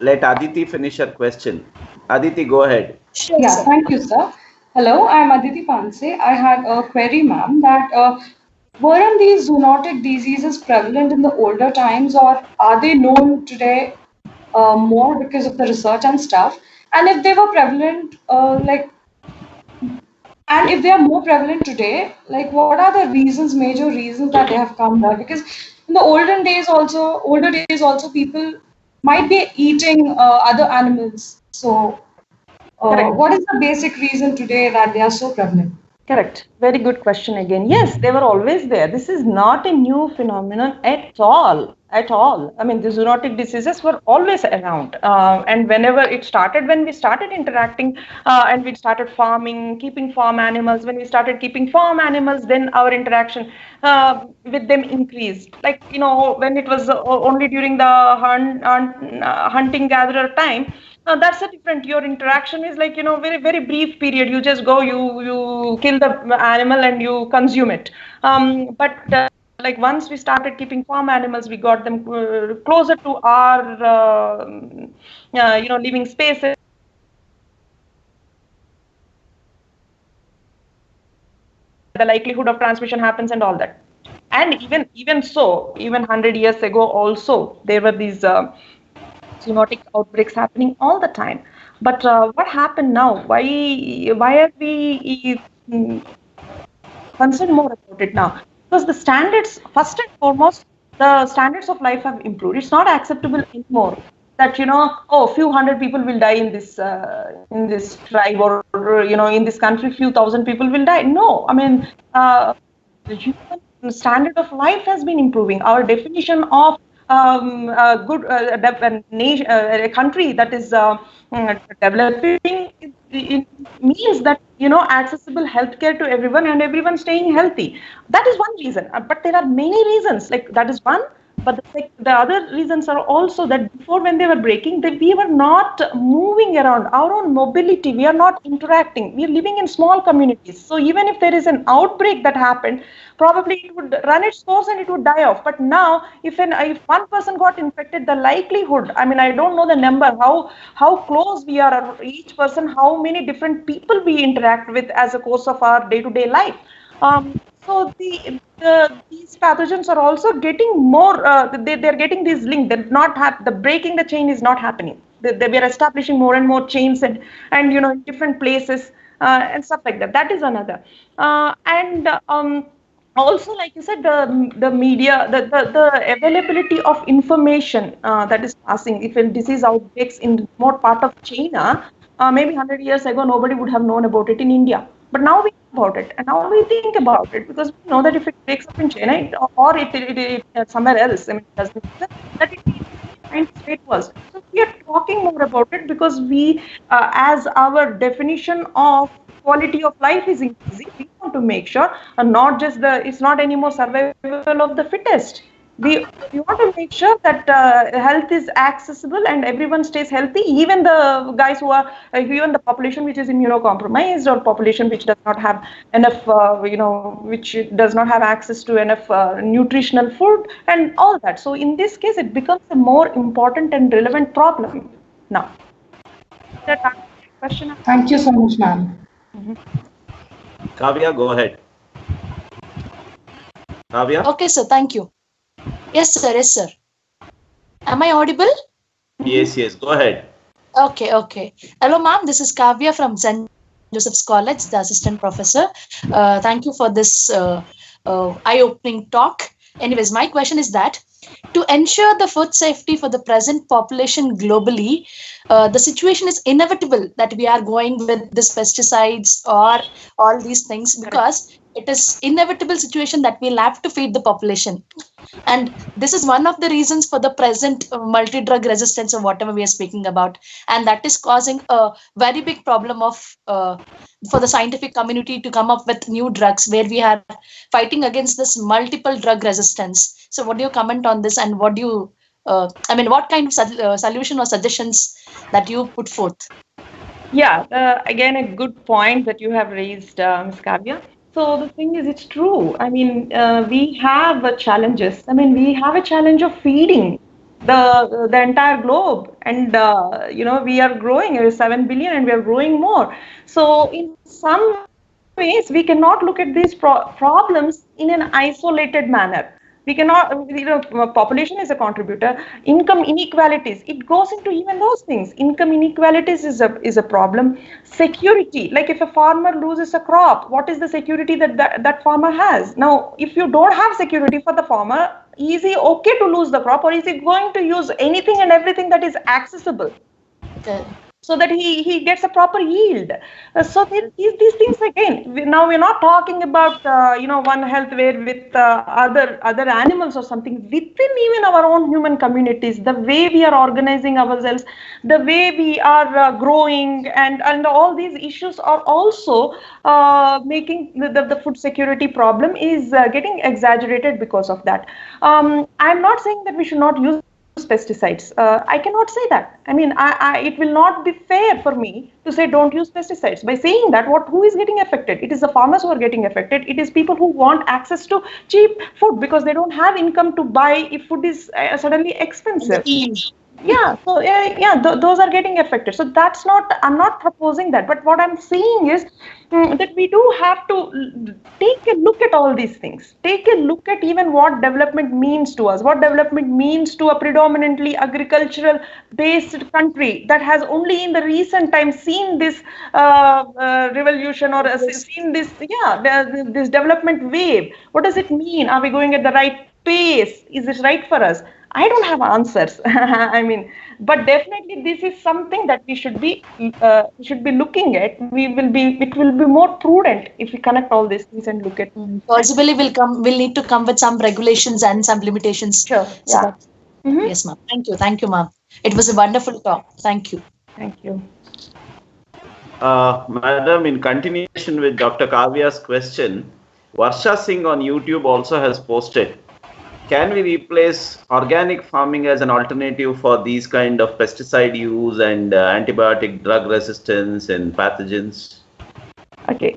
Let Aditi finish her question. Aditi, go ahead. Sure, yeah, sir. Thank you, sir. Hello, I'm Aditi Panse. I had a query, ma'am, that weren't these zoonotic diseases prevalent in the older times, or are they known today more because of the research and stuff? And if they were prevalent, and if they are more prevalent today, like what are the reasons, major reasons that they have come there? Because in the older days also, people might be eating other animals. So what is the basic reason today that they are so prevalent? Correct. Very good question again. Yes, they were always there. This is not a new phenomenon at all. At all. I mean, the zoonotic diseases were always around. And whenever it started, when we started interacting and we started farming, keeping farm animals, when we started keeping farm animals, then our interaction with them increased. Like, when it was only during the hunting gatherer time, that's a different. Your interaction is like, very brief period. You just go, you kill the animal and you consume it. But like once we started keeping farm animals, we got them closer to our living spaces. The likelihood of transmission happens and all that. And even so, even 100 years ago also, there were these zoonotic outbreaks happening all the time. But what happened now? Why are we concerned more about it now? Because the standards, first and foremost, the standards of life have improved. It's not acceptable anymore that few hundred people will die in this tribe, or in this country, few thousand people will die. No, I mean the human standard of life has been improving. Our definition of a good a country that is developing, it means that accessible healthcare to everyone and everyone staying healthy. That is one reason, but there are many reasons. Like that is one. But the other reasons are also that before, when they were breaking, we were not moving around. Our own mobility, we are not interacting. We are living in small communities. So even if there is an outbreak that happened, probably it would run its course and it would die off. But now, if one person got infected, the likelihood, I mean, I don't know the number, how close we are, each person, how many different people we interact with as a course of our day-to-day life. So these pathogens are also getting more. They're getting these linked. They're not the breaking the chain is not happening. We are establishing more and more chains and in different places and stuff like that. That is another. Also, like you said, the media, the availability of information that is passing. If a disease outbreaks in more part of China, maybe 100 years ago, nobody would have known about it in India. But now we know about it. And now we think about it because we know that if it breaks up in China or it somewhere else, I mean, it doesn't that it kind of state was. So we are talking more about it because we, as our definition of quality of life is increasing, we want to make sure not just it's not anymore survival of the fittest. We want to make sure that health is accessible and everyone stays healthy, even the guys who are, even the population which is immunocompromised or population which does not have enough, which does not have access to enough nutritional food and all that. So in this case, it becomes a more important and relevant problem now. That question. Thank you so much, ma'am. Kavya, go ahead. Kavya? Okay, sir. Thank you. Yes, sir. Yes, sir. Am I audible? Yes, go ahead. Okay. Hello, ma'am. This is Kavya from St. Joseph's College, the assistant professor. Thank you for this eye-opening talk. Anyways, my question is that to ensure the food safety for the present population globally, the situation is inevitable that we are going with this pesticides or all these things because it is inevitable situation that we'll have to feed the population. And this is one of the reasons for the present multi-drug resistance or whatever we are speaking about. And that is causing a very big problem of for the scientific community to come up with new drugs where we are fighting against this multiple drug resistance. So what do you comment on this and what do you, what kind of solution or suggestions that you put forth? Yeah, again, a good point that you have raised, Ms. Kavya. So the thing is, it's true. I mean, we have challenges. I mean, we have a challenge of feeding the entire globe, and we are growing. We're 7 billion, and we are growing more. So in some ways, we cannot look at these problems in an isolated manner. We cannot, population is a contributor. Income inequalities, it goes into even those things. Income inequalities is a problem. Security, like if a farmer loses a crop, what is the security that farmer has? Now, if you don't have security for the farmer, is he okay to lose the crop or is he going to use anything and everything that is accessible? Okay. So that he gets a proper yield. So these things again. Now we're not talking about One Health where with other animals or something. Within even our own human communities, the way we are organizing ourselves, the way we are growing, and all these issues are also making the food security problem is getting exaggerated because of that. I'm not saying that we should not use pesticides. I cannot say that. I mean, it will not be fair for me to say don't use pesticides. By saying that, who is getting affected? It is the farmers who are getting affected. It is people who want access to cheap food because they don't have income to buy if food is suddenly expensive. Yeah, so those are getting affected. So that's not, I'm not proposing that. But what I'm saying is that we do have to take a look at all these things. Take a look at even what development means to us, what development means to a predominantly agricultural based country that has only in the recent times seen this revolution or seen this, this development wave. What does it mean? Are we going at the right pace? Is it right for us? I don't have answers. I mean, but definitely this is something that we should be looking at. It will be more prudent if we connect all these things and look at. Possibly we'll need to come with some regulations and some limitations. Sure. So yes, ma'am. Thank you, ma'am. It was a wonderful talk. Thank you. Thank you. Madam, in continuation with Dr. Kavya's question, Varsha Singh on YouTube also has posted, can we replace organic farming as an alternative for these kind of pesticide use and antibiotic drug resistance and pathogens? Okay.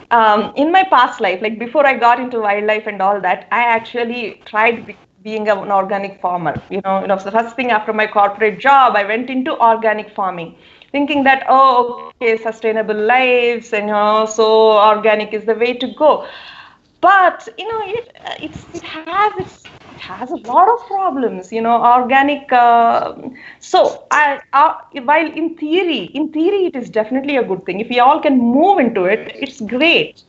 In my past life, like before I got into wildlife and all that, I actually tried being an organic farmer. So the first thing after my corporate job, I went into organic farming, thinking that, sustainable lives, and so organic is the way to go. But it has a lot of problems. Organic. So while in theory it is definitely a good thing. If we all can move into it, it's great.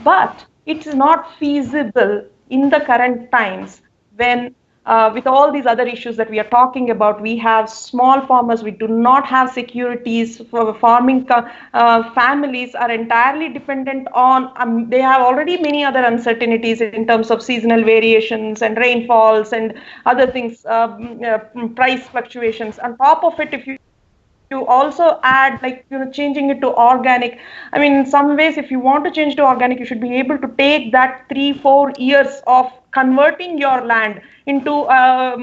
But it is not feasible in the current times when with all these other issues that we are talking about, we have small farmers, we do not have securities for farming. Families are entirely dependent on, they have already many other uncertainties in terms of seasonal variations and rainfalls and other things, price fluctuations. On top of it, if you also add, like, changing it to organic. I mean, in some ways, if you want to change to organic, you should be able to take that 3-4 years of converting your land into a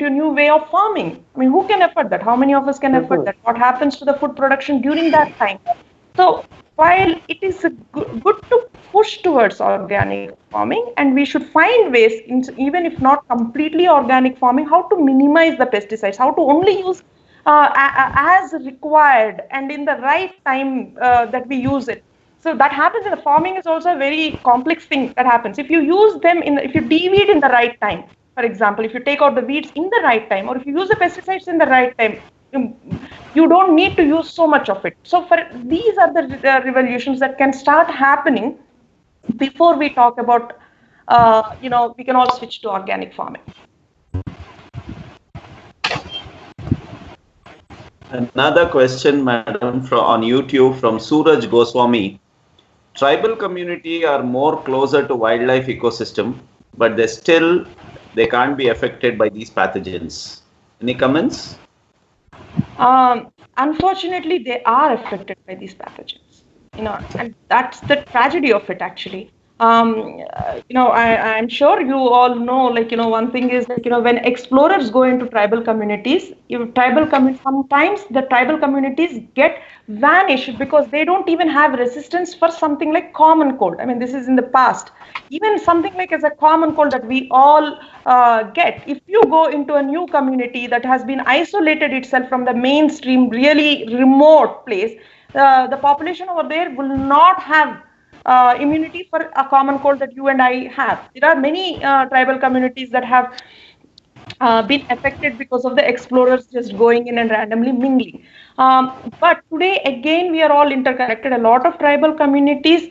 new way of farming. I mean, who can afford that? How many of us can afford that? What happens to the food production during that time? So while it is good to push towards organic farming, and we should find ways, even if not completely organic farming, how to minimize the pesticides, how to only use as required and in the right time that we use it. So that happens in the farming is also a very complex thing that happens. If you use them if you de-weed in the right time, for example, if you take out the weeds in the right time, or if you use the pesticides in the right time, you don't need to use so much of it. So these are the revolutions that can start happening before we talk about, we can all switch to organic farming. Another question, madam, on YouTube from Suraj Goswami. Tribal community are more closer to wildlife ecosystem, but they can't be affected by these pathogens. Any comments? Unfortunately, they are affected by these pathogens, and that's the tragedy of it, actually. I'm sure you all know, one thing is, when explorers go into tribal communities, sometimes the tribal communities get vanished because they don't even have resistance for something like common cold. I mean, this is in the past. Even something like as a common cold that we all get, if you go into a new community that has been isolated itself from the mainstream, really remote place, the population over there will not have immunity for a common cold that you and I have. There are many tribal communities that have been affected because of the explorers just going in and randomly mingling. But today, again, we are all interconnected. A lot of tribal communities,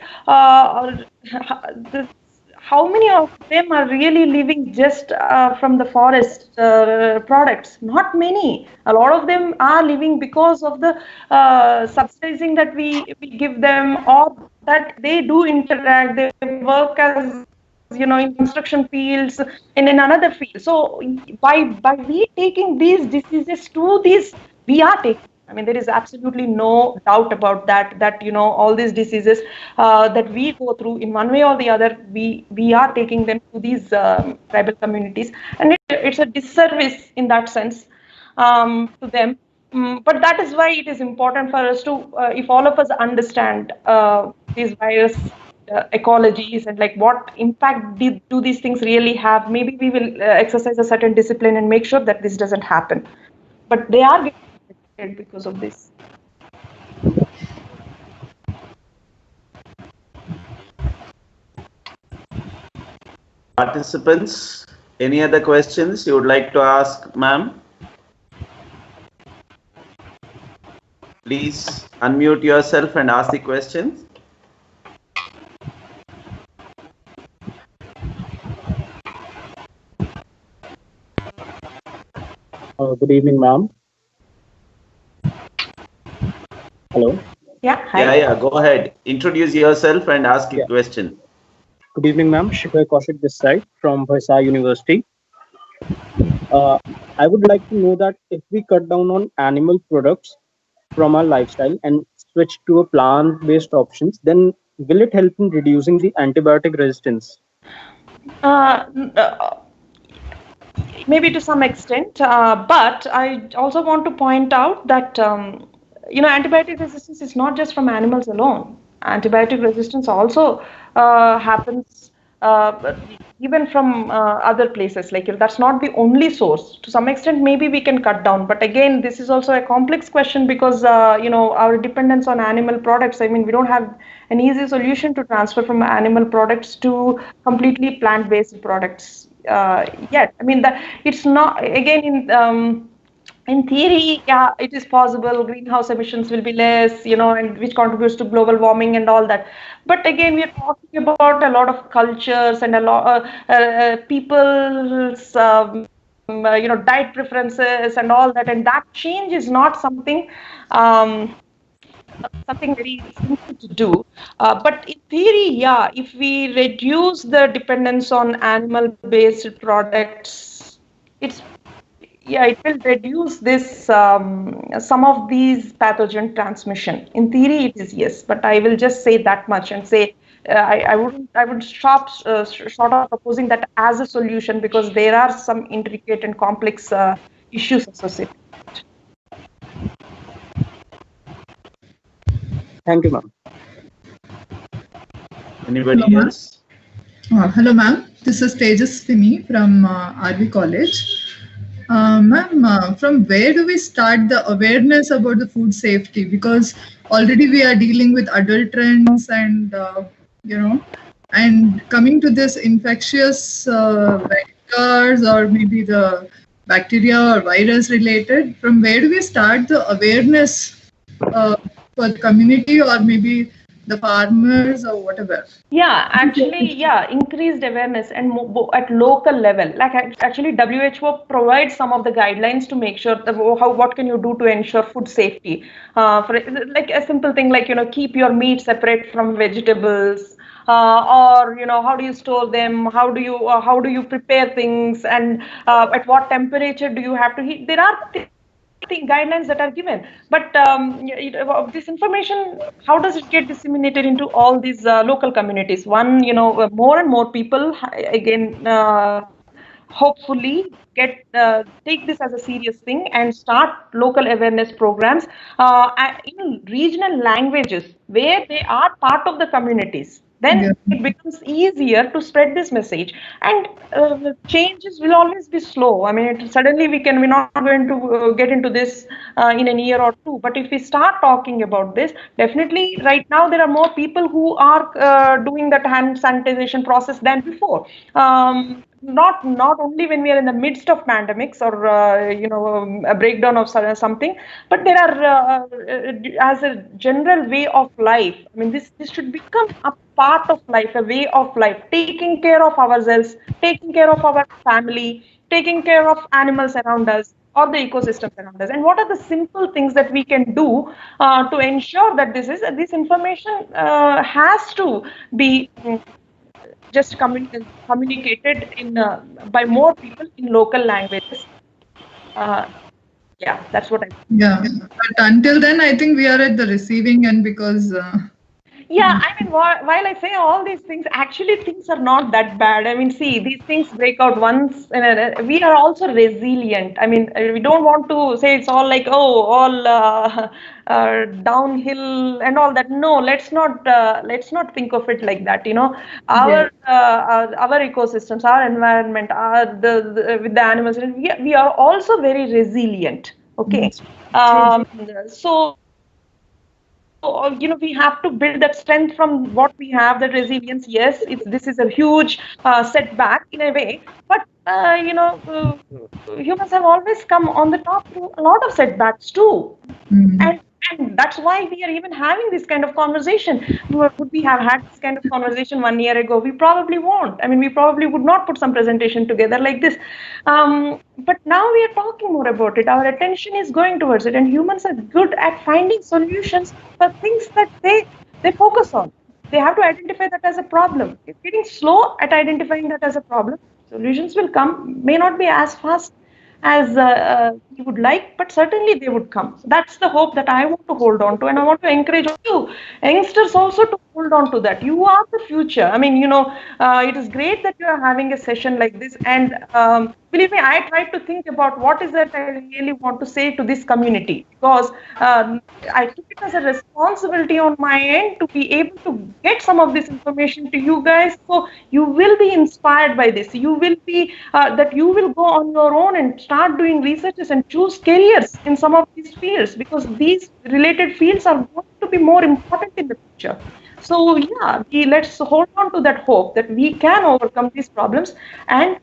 how many of them are really living just from the forest products? Not many. A lot of them are living because of the subsidizing that we give them, or that they do interact, they work as, in construction fields and in another field. So by we taking these diseases to these, we are taking, I mean, there is absolutely no doubt about that, all these diseases that we go through in one way or the other, we are taking them to these tribal communities, and it's a disservice in that sense to them. But that is why it is important for us to, if all of us understand these virus ecologies and what impact do these things really have, maybe we will exercise a certain discipline and make sure that this doesn't happen. But they are getting affected because of this. Participants, any other questions you would like to ask, ma'am? Please unmute yourself and ask the questions. Good evening, ma'am. Hello. Yeah. Hi. Yeah. Go ahead. Introduce yourself and ask a question. Good evening, ma'am. SHIVAKUMAR this side from Vaisai University. I would like to know that if we cut down on animal products from our lifestyle and switch to a plant-based options, then will it help in reducing the antibiotic resistance? Maybe to some extent, but I also want to point out that antibiotic resistance is not just from animals alone. Antibiotic resistance also happens even from other places. That's not the only source. To some extent, maybe we can cut down, but again, this is also a complex question because our dependence on animal products. I mean, we don't have an easy solution to transfer from animal products to completely plant-based products yet. I mean, it's not, again, in theory, yeah, it is possible. Greenhouse emissions will be less, and which contributes to global warming and all that. But again, we are talking about a lot of cultures and a lot people's diet preferences and all that, and that change is not something something very simple to do. But in theory, yeah, if we reduce the dependence on animal-based products, it will reduce this some of these pathogen transmission. In theory, it is yes, but I will just say that much and say I would stop short of proposing that as a solution, because there are some intricate and complex issues associated. Thank you, ma'am. Anybody Hello, else? Hello, ma'am. This is Tejaswini from RV College. Ma'am, from where do we start the awareness about the food safety? Because already we are dealing with adulterants and, and coming to this infectious vectors or maybe the bacteria or virus related, from where do we start the awareness for the community or maybe the farmers or whatever? Yeah, actually, yeah, increased awareness and at local level. Like actually, WHO provides some of the guidelines to make sure what can you do to ensure food safety. For like a simple thing like keep your meat separate from vegetables. Or how do you store them? How do you prepare things? And at what temperature do you have to heat? There are guidelines that are given, but this information, how does it get disseminated into all these local communities? One, more and more people again hopefully take this as a serious thing and start local awareness programs in regional languages where they are part of the communities. Then it becomes easier to spread this message, and changes will always be slow. I mean, suddenly we're not going to get into this in a year or two. But if we start talking about this, definitely right now there are more people who are doing that hand sanitization process than before. Not only when we are in the midst of pandemics or a breakdown of something, but there are as a general way of life. I mean, this should become a part of life, a way of life, taking care of ourselves, taking care of our family, taking care of animals around us or the ecosystems around us. And what are the simple things that we can do to ensure that this information has to be just communicated in by more people in local languages. Yeah, that's what I think. Yeah, but until then, I think we are at the receiving end because. Yeah, I mean, while I say all these things, actually things are not that bad. I mean, see, these things break out once, and we are also resilient. I mean, we don't want to say it's all like, all downhill and all that. No, let's not think of it like that. Our ecosystems, our environment, with the animals, we are also very resilient. Okay, so. We have to build that strength from what we have, that resilience. Yes, this is a huge setback in a way, but humans have always come on the top through a lot of setbacks too. And that's why we are even having this kind of conversation. Would we have had this kind of conversation 1 year ago? We probably won't. I mean, we probably would not put some presentation together like this. But now we are talking more about it. Our attention is going towards it, and humans are good at finding solutions for things that they focus on. They have to identify that as a problem. It's getting slow at identifying that as a problem. Solutions will come, may not be as fast as you would like, but certainly they would come. So that's the hope that I want to hold on to, and I want to encourage you youngsters also to hold on to that. You are the future. I mean, it is great that you are having a session like this, and believe me, I tried to think about what is that I really want to say to this community, because I took it as a responsibility on my end to be able to get some of this information to you guys, so you will be inspired by this. You will be that you will go on your own and start doing researches and choose careers in some of these fields, because these related fields are going to be more important in the future. So yeah, let's hold on to that hope that we can overcome these problems, and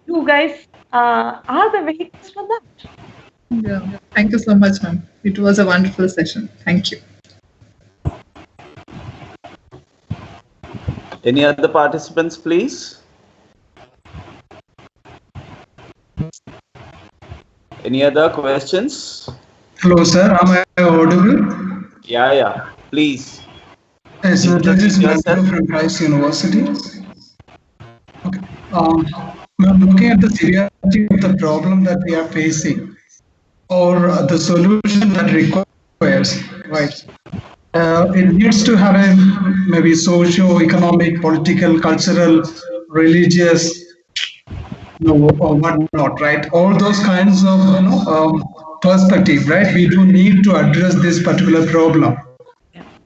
you guys are the vehicles for that. Yeah. Thank you so much, ma'am. It was a wonderful session. Thank you. Any other participants, please? Any other questions? Hello, sir. Am I audible? Yeah. Please. Yes, sir. This is Introduce Mando yourself. from Christ University. Okay. When looking at the severity of the problem that we are facing, or the solution that requires, right? It needs to have a maybe socio-economic, political, cultural, religious, or whatnot, right? All those kinds of perspective, right? We do need to address this particular problem.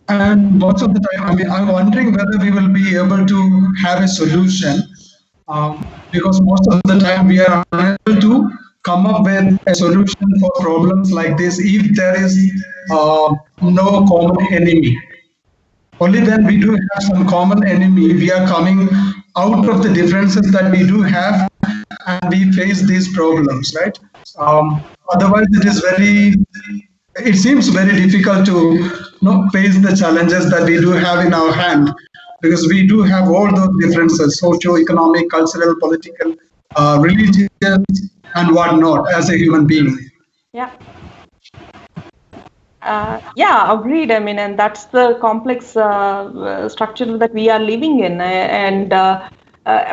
And most of the time, I mean, I'm wondering whether we will be able to have a solution, because most of the time we are unable to come up with a solution for problems like this if there is no common enemy. Only when we do have some common enemy, we are coming out of the differences that we do have, and we face these problems, right? Otherwise, it seems very difficult to face the challenges that we do have in our hand, because we do have all those differences: socio-economic, cultural, political, religious, and whatnot as a human being. Yeah. Agreed. I mean, and that's the complex structure that we are living in, and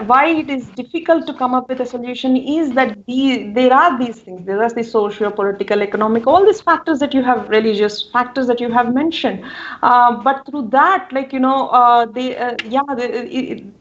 why it is difficult to come up with a solution is that there are these things. There are the socio-political, economic, all these factors that you have, religious factors that you have mentioned. But through that,